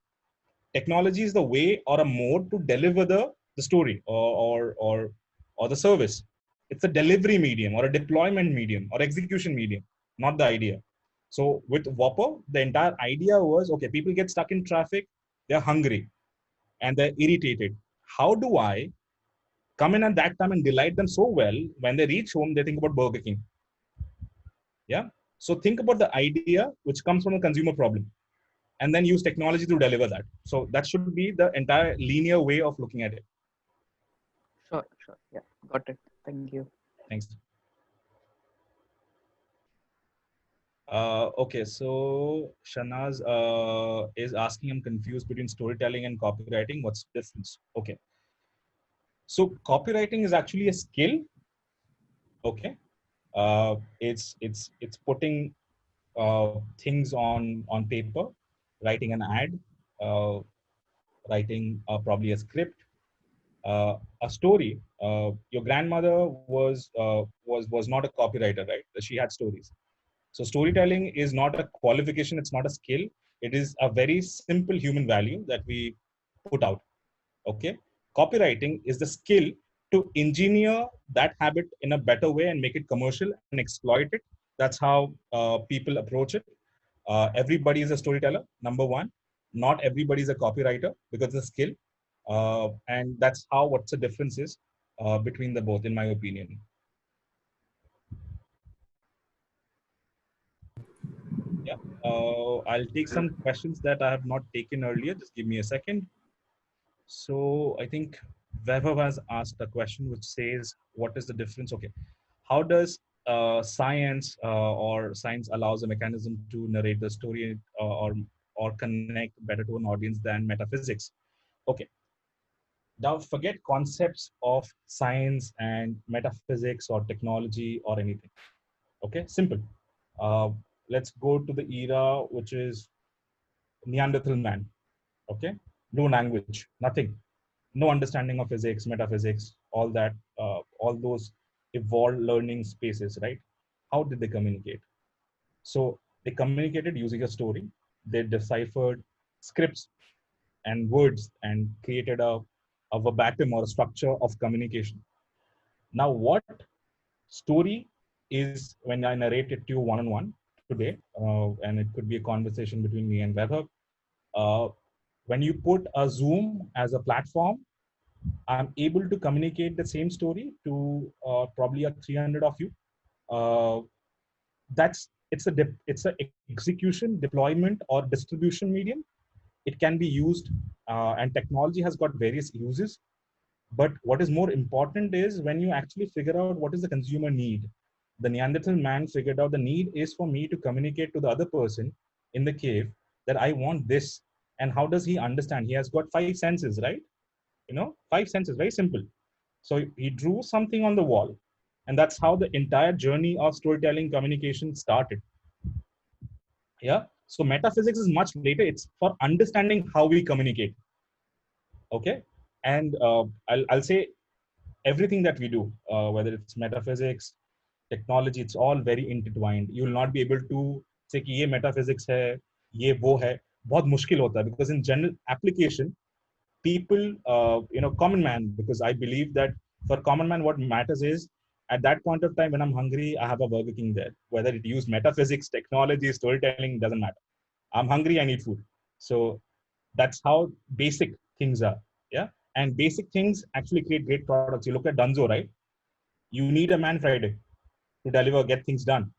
Technology is the way or a mode to deliver the story or the service. It's a delivery medium or a deployment medium or execution medium, not the idea. So with Whopper, the entire idea was, okay, people get stuck in traffic, they're hungry and they're irritated. How do I come in at that time and delight them so well when they reach home, they think about Burger King? Yeah. So think about the idea which comes from a consumer problem, and then use technology to deliver that. So that should be the entire linear way of looking at it. Sure, sure. Yeah, got it. Thank you. Thanks. Okay, so Shanaz is asking, I'm confused between storytelling and copywriting. What's the difference? Okay. So copywriting is actually a skill. Okay. It's putting things on paper, writing an ad, uh, writing probably a script, a story. Your grandmother was not a copywriter, right? She had stories. So storytelling is not a qualification. It's not a skill. It is a very simple human value that we put out. Okay. Copywriting is the skill to engineer that habit in a better way and make it commercial and exploit it. That's how people approach it. Everybody is a storyteller, number one. Not everybody is a copywriter because it's a skill. And that's how what's the difference is between the both, in my opinion. Yeah. I'll take some questions that I have not taken earlier. Just give me a second. So I think Vaibhav has asked a question which says, what is the difference? Okay. How does science or science allows a mechanism to narrate the story or connect better to an audience than metaphysics? Okay. Now forget concepts of science and metaphysics or technology or anything. Okay, simple. Uh, let's go to the era which is Neanderthal man. Okay, no language, nothing. no understanding of physics, metaphysics, all that, all those evolved learning spaces, right? How did they communicate? So they communicated using a story. They deciphered scripts and words and created a verbatim or a structure of communication. Now, what story is when I narrate it to you one on one today, and it could be a conversation between me and Vaibhav. Uh, when you put a Zoom as a platform, I'm able to communicate the same story to probably a 300 of you. Uh, it's a execution, deployment, or distribution medium. It can be used, and technology has got various uses. But what is more important is when you actually figure out what is the consumer need. The Neanderthal man figured out the need is for me to communicate to the other person in the cave that I want this. And how does he understand? He has got five senses, right? Five senses, very simple. So he drew something on the wall. And that's how the entire journey of storytelling communication started. Yeah. So metaphysics is much later. It's for understanding how we communicate. Okay. And I'll say everything that we do, whether it's metaphysics, technology, it's all very intertwined. You will not be able to say कि ये metaphysics है, ये वो है. बहुत मुश्किल होता है because in general application, people, common man, because I believe that for common man, what matters is at that point of time when I'm hungry, I have a Burger King there. Whether it use metaphysics, technology, storytelling, doesn't matter. I'm hungry, I need food. So that's how basic things are. Yeah. And basic things actually create great products. You look at Dunzo, right? You need a Man Friday to deliver, get things done.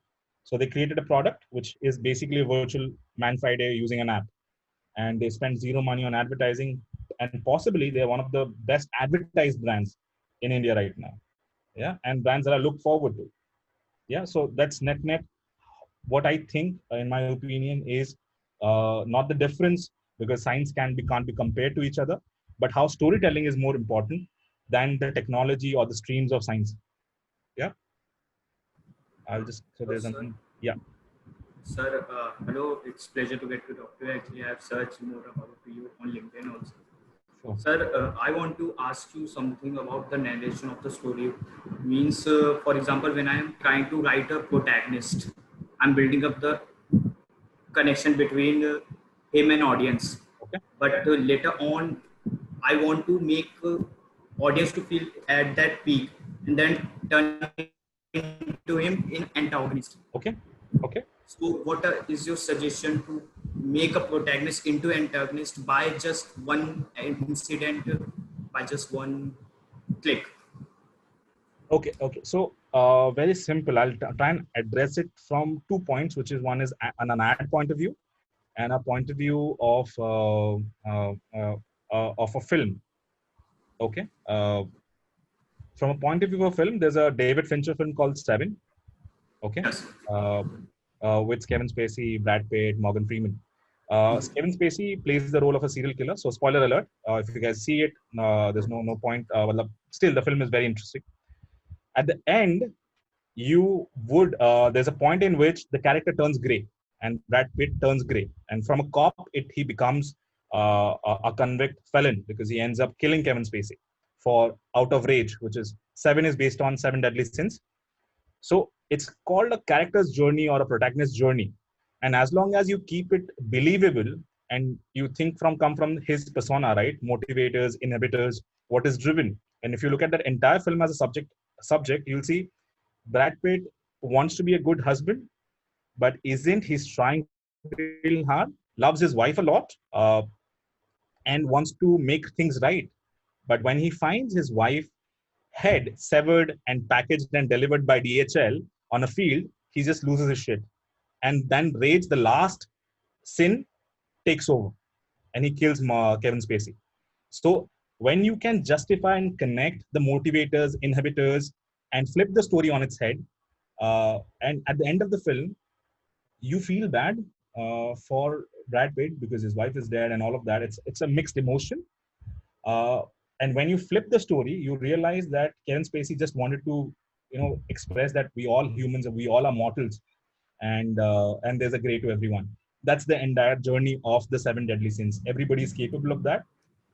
So they created a product which is basically a virtual Man Friday using an app. And they spend zero money on advertising. And possibly they're one of the best advertised brands in India right now. Yeah. And brands that I look forward to. Yeah. So that's net. What I think, in my opinion, is not the difference, because science can't be compared to each other, but how storytelling is more important than the technology or the streams of science. Yeah. I'll just, so Hello, there's sir. something. Yeah. Sir, hello. It's pleasure to get to talk to you. Actually, I have searched more about you on LinkedIn also. Sure. Sir, I want to ask you something about the narration of the story. Means, for example, when I am trying to write a protagonist, I'm building up the connection between him and audience. Okay. But later on, I want to make audience to feel at that peak and then turn into him in antagonist. Okay. Okay. So, what is your suggestion to make a protagonist into antagonist by just one incident, by just one click? Okay. So very simple. I'll try and address it from 2 points, which is one is an ad point of view and a point of view of a film. Okay. From a point of view of a film, there's a David Fincher film called Seven. Okay. Yes. With Kevin Spacey, Brad Pitt, Morgan Freeman. Kevin Spacey plays the role of a serial killer. So spoiler alert. If you guys see it, there's no point. Still, the film is very interesting. At the end, there's a point in which the character turns gray, and Brad Pitt turns gray, and from a cop, he becomes a convict felon because he ends up killing Kevin Spacey for out of rage, which is Seven is based on Seven Deadly Sins. So it's called a character's journey or a protagonist's journey. And as long as you keep it believable and you come from his persona, right? Motivators, inhibitors, what is driven. And if you look at that entire film as a subject, you'll see Brad Pitt wants to be a good husband, but isn't he's trying real hard, loves his wife a lot, and wants to make things right. But when he finds his wife head severed and packaged and delivered by DHL on a field, he just loses his shit. And then rage, the last sin, takes over, and he kills Kevin Spacey. So when you can justify and connect the motivators, inhibitors, and flip the story on its head, and at the end of the film, you feel bad for Brad Pitt because his wife is dead and all of that. It's a mixed emotion. And when you flip the story, you realize that Kevin Spacey just wanted to, express that we all humans, we all are mortals, and there's a gray to everyone. That's the entire journey of the Seven Deadly Sins. Everybody is capable of that,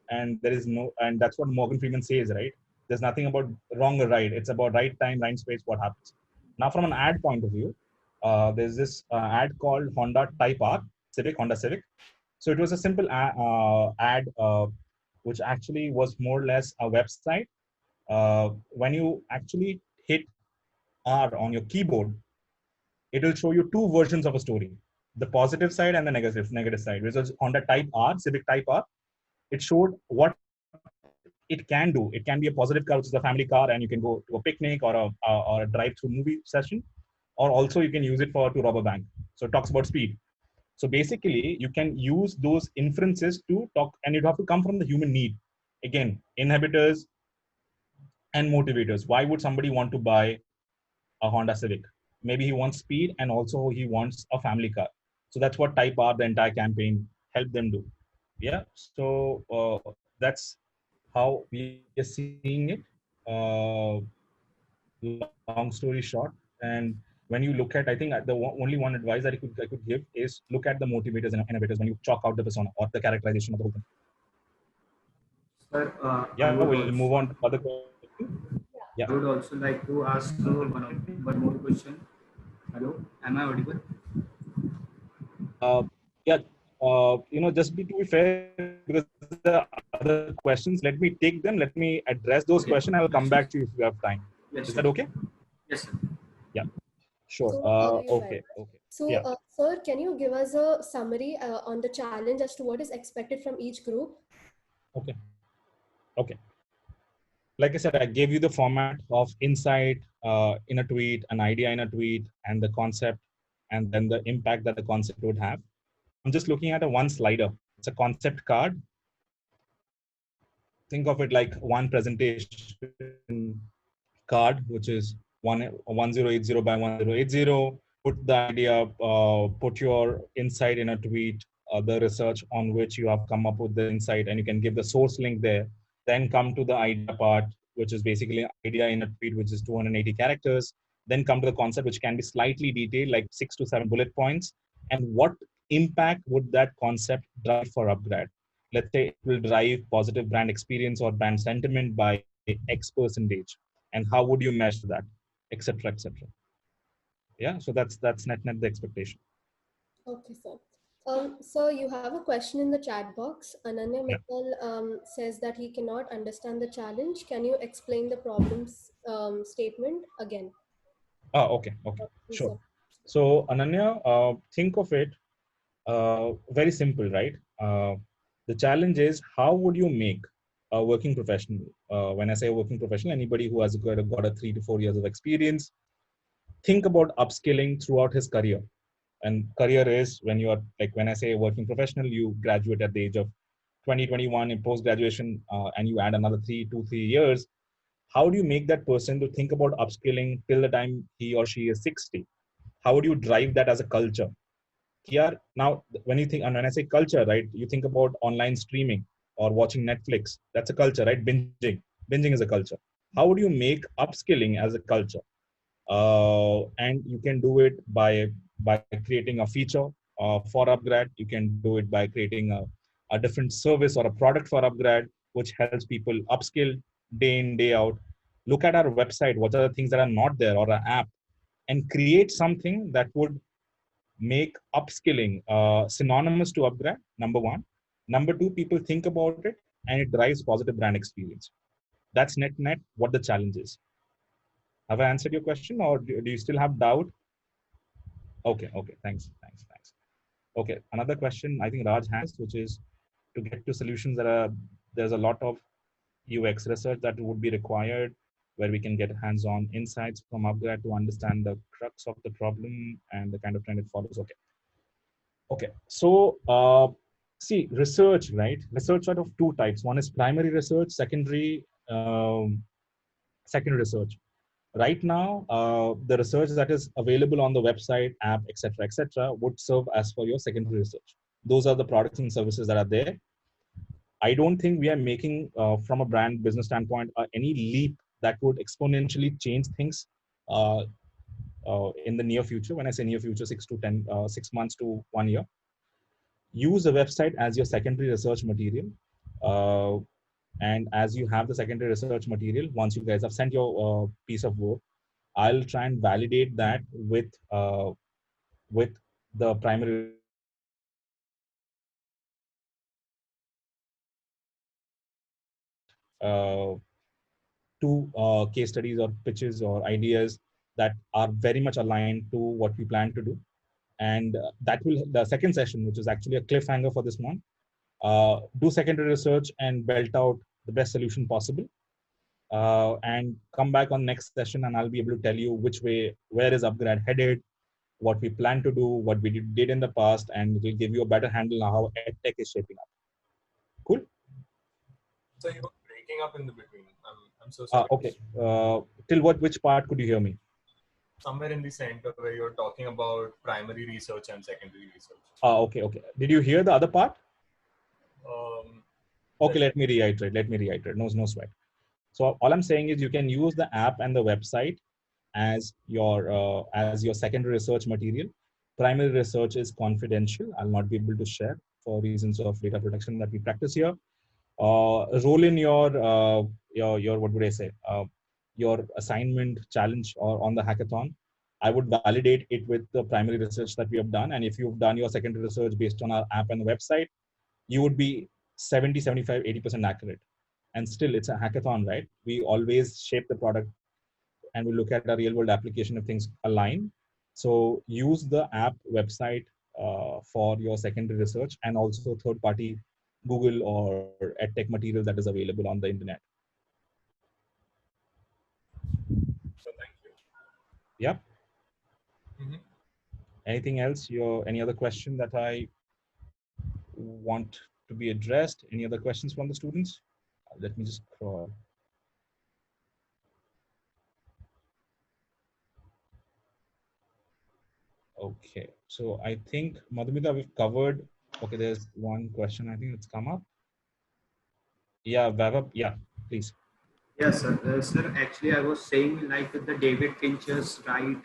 and there is no, and that's what Morgan Freeman says, right? There's nothing about wrong or right. It's about right time, right space, what happens. Now, from an ad point of view, there's this ad called Honda Type R, Honda Civic. So it was a simple ad, which actually was more or less a website. When you actually hit R on your keyboard, it will show you two versions of a story: the positive side and the negative side. Which was Honda Type R, Civic Type R. It showed what it can do. It can be a positive car, which is a family car, and you can go to a picnic or a drive-through movie session, or also you can use it for to rob a bank. So it talks about speed. So basically, you can use those inferences to talk, and you have to come from the human need. Again, inhibitors and motivators. Why would somebody want to buy a Honda Civic? Maybe he wants speed, and also he wants a family car. So that's what Type R, the entire campaign, helped them do. Yeah. So that's how we are seeing it. Long story short, and when you look at, I think only one advice that I could give is look at the motivators and innovators when you chalk out the persona or the characterization of the whole thing. Sir, Yeah, we'll move on to other questions. Yeah. I would also like to ask one more question. Hello, am I audible? Yeah. Just to be fair, because there are other questions, let me take them. Let me address those questions. I will come back to you if you have time. Is that okay? Yes, sure. Yes, sir. Yeah. Sure. So, Okay. Okay. so Yeah. sir, can you give us a summary on the challenge as to what is expected from each group? Okay. Okay. Like I said, I gave you the format of insight in a tweet, an idea in a tweet, and the concept, and then the impact that the concept would have. I'm just looking at a one slider. It's a concept card. Think of it like one presentation card, which is 1080 by 1080. Put the idea, put your insight in a tweet, the research on which you have come up with the insight, and you can give the source link there. Then come to the idea part, which is basically idea in a tweet, which is 280 characters. Then come to the concept, which can be slightly detailed, like 6 to 7 bullet points. And what impact would that concept drive for upGrad? Let's say it will drive positive brand experience or brand sentiment by X percentage. And how would you measure that, etc., etc. Yeah, so that's net the expectation. Okay, sir. So you have a question in the chat box. Ananya Yeah. Mittal says that he cannot understand the challenge. Can you explain the problems statement again? Okay, Yes, sure. sir. So Ananya, think of it very simple, right? The challenge is, how would you make a working professional? When I say a working professional, anybody who has got a 3 to 4 years of experience, think about upskilling throughout his career. And career is when you are, like, when I say working professional, you graduate at the age of 20, 21 in post graduation, and you add another 3 years. How do you make that person to think about upskilling till the time he or she is 60? How would you drive that as a culture? Yeah. Now, when you think, and when I say culture, right, you think about online streaming or watching Netflix. That's a culture, right? Binging is a culture. How would you make upskilling as a culture? And you can do it by creating a feature for upGrad. You can do it by creating a different service or a product for upGrad, which helps people upskill day in, day out. Look at our website, what are the things that are not there, or an app, and create something that would make upskilling synonymous to upGrad, number one. Number two, people think about it and it drives positive brand experience. That's net what the challenge is. Have I answered your question, or do you still have doubt? Okay, thanks. Okay, another question I think Raj has, which is to get to solutions there's a lot of UX research that would be required, where we can get hands-on insights from upGrad to understand the crux of the problem and the kind of trend it follows. Okay. So see, research, right? Research sort of two types. One is primary research, secondary research. Right now, the research that is available on the website, app, etc., would serve as for your secondary research. Those are the products and services that are there. I don't think we are making, from a brand business standpoint, any leap that would exponentially change things uh, in the near future. When I say near future, 6 months to 1 year. Use the website as your secondary research material. Uh, and as you have the secondary research material, once you guys have sent your piece of work, I'll try and validate that with the primary research that we practice here. Uh, two case studies or pitches or ideas that are very much aligned to what we plan to do. And that will, the second session, which is actually a cliffhanger for this month, do secondary research and belt out the best solution possible. And come back on next session, and I'll be able to tell you which way, where is upgrad headed, what we plan to do, what we did in the past, and it will give you a better handle on how edtech is shaping up. Cool. So you were breaking up in the between. I'm so sorry. Okay. Till which part could you hear me? Somewhere in the center where you're talking about primary research and secondary research. Okay. Did you hear the other part? Okay, let me reiterate. No sweat. So all I'm saying is you can use the app and the website as your secondary research material. Primary research is confidential. I'll not be able to share for reasons of data protection that we practice here. Roll in your what would I say, your assignment challenge or on the hackathon. I would validate it with the primary research that we have done, and if you've done your secondary research based on our app and the website, you would be 70, 75, 80% accurate. And still, it's a hackathon, right? We always shape the product and we look at a real world application if things align. So use the app website for your secondary research, and also third party Google or edtech material that is available on the internet. So thank you. Yep. Mm-hmm. Anything else? Any other question that I want to be addressed? Any other questions from the students? Let me just scroll. Okay, so I think Madhumita, we've covered. Okay, there's one question I think it's come up. Yeah, Vaibhav, yeah, please. Yes, sir. Sir, actually, I was saying like the David Fincher's right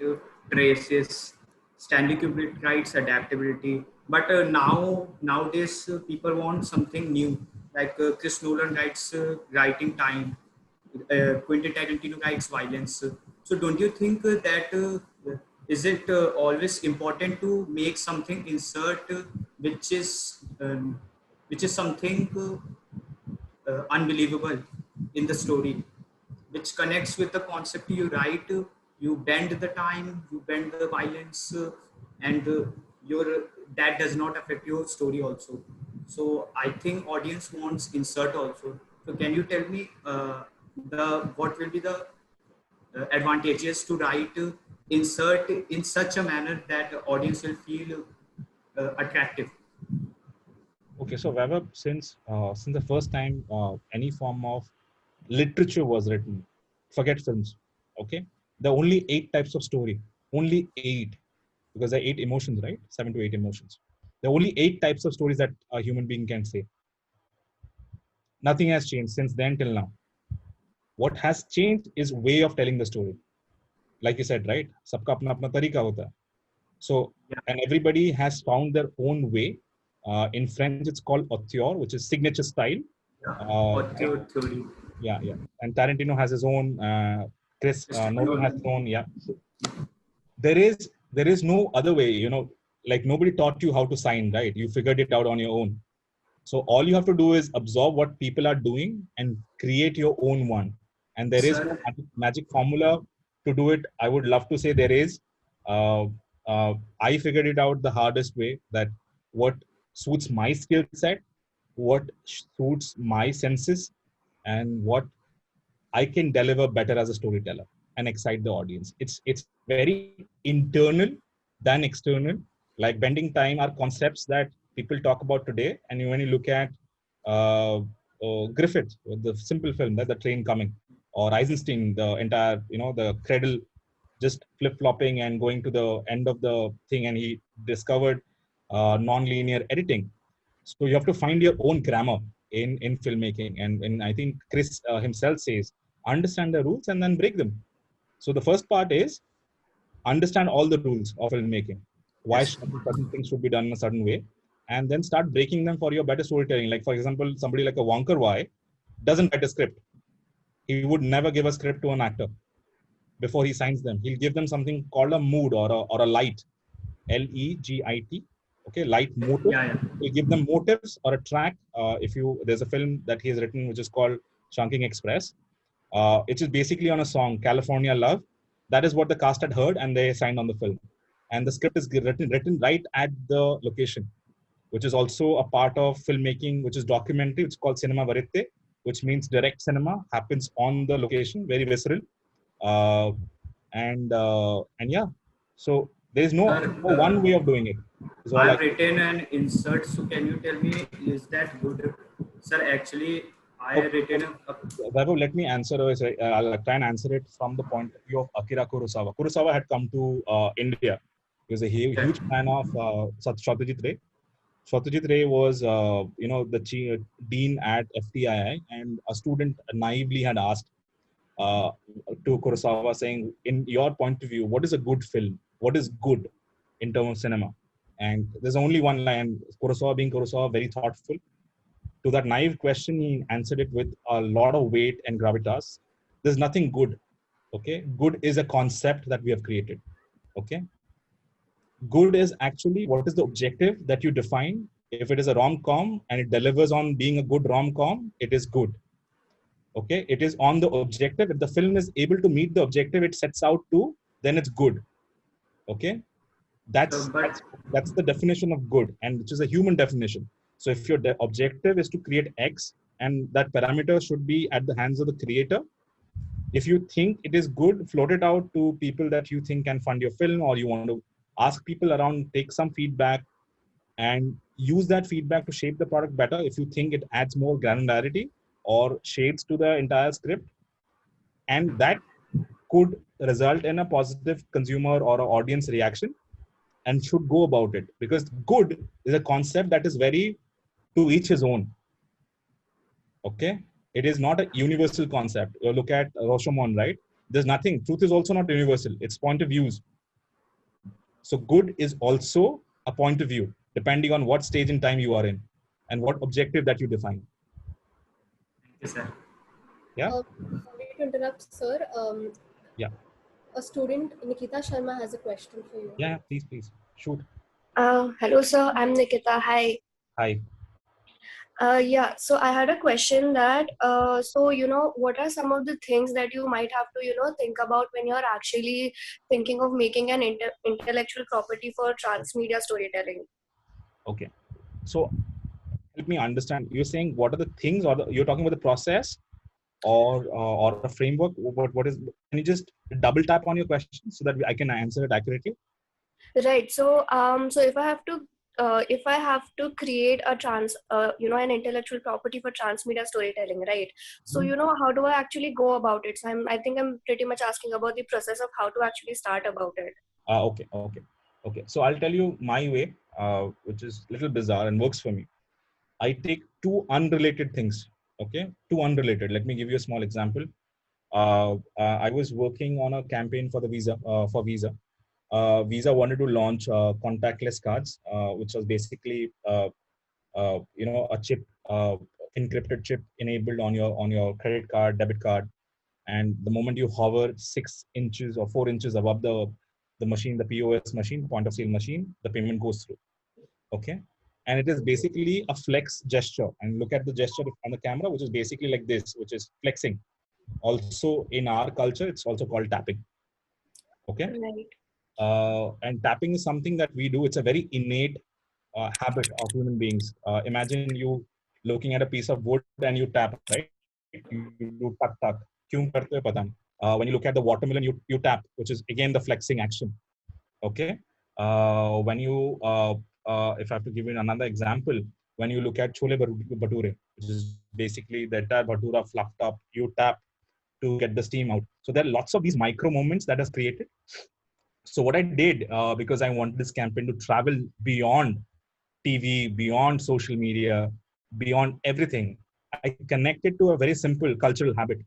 traces, Stanley Kubrick writes adaptability. But nowadays, people want something new. Like Chris Nolan writes writing time, Quentin Tarantino writes violence. So, don't you think that is it always important to make something insert which is something unbelievable in the story, which connects with the concept you write. You bend the time, you bend the violence, and your that does not affect your story also. So I think audience wants insert also. So can you tell me the what will be the advantages to write insert in such a manner that the audience will feel attractive? Okay, so Vaibhav, since the first time any form of literature was written, forget films. Okay, there are only 8 types of story. Only 8, because there are 8 emotions, right? 7 to 8 emotions. There are only 8 types of stories that a human being can say. Nothing has changed since then till now. What has changed is way of telling the story. Like you said, right? Sabka apna apna tarika hota hai. So, Yeah, and everybody has found their own way. In French, it's called auteur, which is signature style. yeah. Or Right? theory. Yeah. And Tarantino has his own. Chris Christopher Nolan has Nolan. his own. Yeah. So there is no other way. Like nobody taught you how to sign, right? You figured it out on your own. So all you have to do is absorb what people are doing and create your own one. And there is no Sir, magic formula to do it. I would love to say there is. Uh, I figured it out the hardest way, that what suits my skill set, what suits my senses, and what I can deliver better as a storyteller and excite the audience. It's very internal than external. Like bending time are concepts that people talk about today. And when you look at uh, Griffith, the simple film, that the train coming, or Eisenstein, the entire the cradle just flip flopping and going to the end of the thing, and he discovered non-linear editing. So you have to find your own grammar in filmmaking, and I think Chris himself says, understand the rules and then break them. So the first part is understand all the rules of filmmaking. Why yes, certain things should be done in a certain way. and then start breaking them for your better storytelling. Like, for example, somebody like a Wonker Y doesn't write a script. He would never give a script to an actor before he signs them. He'll give them something called a mood or a light, Legit. Okay, light motive. Yeah, yeah. He'll give them motives or a track. There's a film that he's written which is called Chunking Express, which is basically on a song, California Love. That is what the cast had heard, and they signed on the film. And the script is written right at the location, which is also a part of filmmaking, which is documentary. It's called cinema verite, which means direct cinema happens on the location, very visceral. Uh, and yeah, so there is no Sir, one way of doing it. Is all I I've written an insert, so can you tell me, is that good? Sir, actually, I have written a Vaibhav, let me answer. I'll try and answer it from the point of view of Akira Kurosawa. Kurosawa had come to India. He was a huge fan of Satyajit Ray. Satyajit Ray was, the dean at FTII, and a student naively had asked to Kurosawa, saying, "In your point of view, what is a good film? What is good in terms of cinema?" And there's only one line. Kurosawa, being Kurosawa, very thoughtful. To that naive question, he answered it with a lot of weight and gravitas. There's nothing good. Okay, good is a concept that we have created. Okay, good is actually what is the objective that you define. If it is a rom-com and it delivers on being a good rom-com, it is good. Okay, it is on the objective. If the film is able to meet the objective it sets out to, then it's good. Okay, that's but that's the definition of good, and which is a human definition. So if your objective is to create X, and that parameter should be at the hands of the creator, if you think it is good, float it out to people that you think can fund your film, or you want to ask people around, take some feedback, and use that feedback to shape the product better. If you think it adds more granularity or shades to the entire script, and that could result in a positive consumer or audience reaction, and should go about it, because good is a concept that is very to each his own. Okay, it is not a universal concept. You look at Rashomon, right? There's nothing. Truth is also not universal. It's point of views. So good is also a point of view, depending on what stage in time you are in and what objective that you define. thank you, sir. Yeah. Sorry to interrupt, sir. Yeah. A student, Nikita Sharma, has a question for you. Yeah. Please shoot. Hello, sir. I'm Nikita. Hi. Hi. Yeah, so I had a question that, what are some of the things that you might have to, think about when you're actually thinking of making an intellectual property for transmedia storytelling? Okay. So help me understand. You're saying what are the things, or you're talking about the process, or a framework? What is? Can you just double tap on your question so that I can answer it accurately? Right. So, if I have to create a an intellectual property for transmedia storytelling, right? So, how do I actually go about it? So, I think I'm pretty much asking about the process of how to actually start about it. Okay. So I'll tell you my way, which is a little bizarre and works for me. I take two unrelated things. Okay, two unrelated. Let me give you a small example. I was working on a campaign for the Visa. Visa wanted to launch contactless cards, which was basically a chip, encrypted chip enabled on your credit card, debit card, and the moment you hover 6 inches or 4 inches above the machine, the POS machine, point of sale machine, the payment goes through. Okay, and it is basically a flex gesture. And look at the gesture on the camera, which is basically like this, which is flexing. Also in our culture, it's also called tapping. Okay. Right. And tapping is something that we do. It's a very innate habit of human beings. Imagine you looking at a piece of wood and you tap, right? You do tuck tuck. Kyun karte ho, pata nahi. When you look at the watermelon, you tap, which is again the flexing action. Okay. When you if I have to give you another example, when you look at chole bhature, which is basically the entire bhatura fluffed up, you tap to get the steam out. So there are lots of these micro moments that is created. So what I did, because I wanted this campaign to travel beyond TV, beyond social media, beyond everything, I connected to a very simple cultural habit.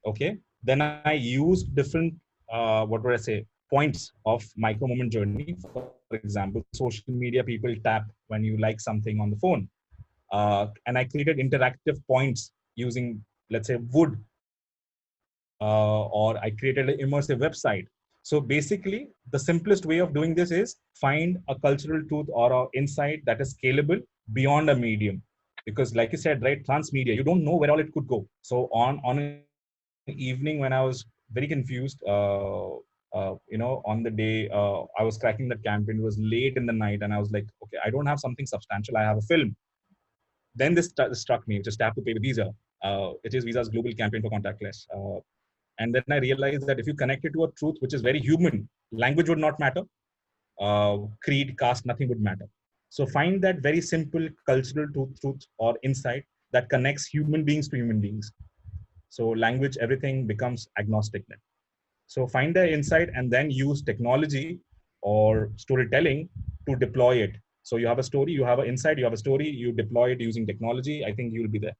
Okay. Then I used different, what would I say, points of micro moment journey. For example, example, social media people tap when you like something on the phone. And I created interactive points using, let's say, wood, or I created an immersive website. So basically, the simplest way of doing this is find a cultural truth or an insight that is scalable beyond a medium. Because, like you said, right, transmedia, you don't know where all it could go. So on an evening when I was very confused, on the day I was cracking that campaign, it was late in the night, and I was like, okay, I don't have something substantial. I have a film. Then this struck me, just tap to pay with Visa. It is Visa's global campaign for contactless. And then I realized that if you connect it to a truth which is very human, language would not matter, creed, caste, nothing would matter. So find that very simple cultural truth or insight that connects human beings to human beings. So language, everything becomes agnostic then. So find the insight and then use technology or storytelling to deploy it. So you have a story, you have an insight, you have a story, you deploy it using technology. I think you'll be there.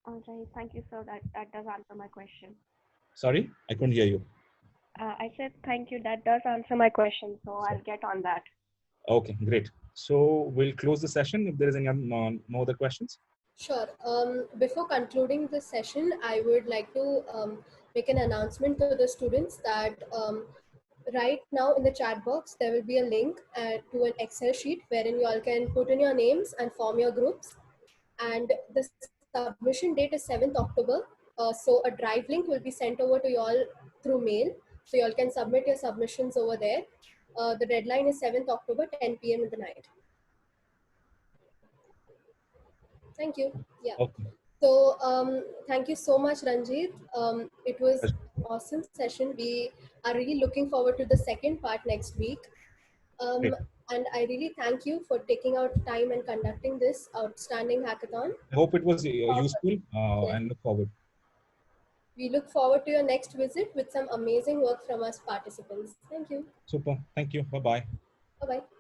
All right, thank you, sir. That does answer my question. Sorry, I couldn't hear you. I said thank you. That does answer my question, so I'll get on that. Okay, great. So we'll close the session if there is any no other questions. Sure. Before concluding this session, I would like to make an announcement to the students that right now in the chat box, there will be a link to an Excel sheet wherein you all can put in your names and form your groups. And the submission date is 7th October. So a drive link will be sent over to you all through mail. So you all can submit your submissions over there. The deadline is 7th October, 10 p.m. in the night. Thank you. Yeah. Okay. So thank you so much, Ranjeet. It was an awesome session. We are really looking forward to the second part next week. Great. And I really thank you for taking out time and conducting this outstanding hackathon. I hope it was useful Yeah. and look forward. We look forward to your next visit with some amazing work from us participants. Thank you. Super. Thank you. Bye-bye. Bye-bye.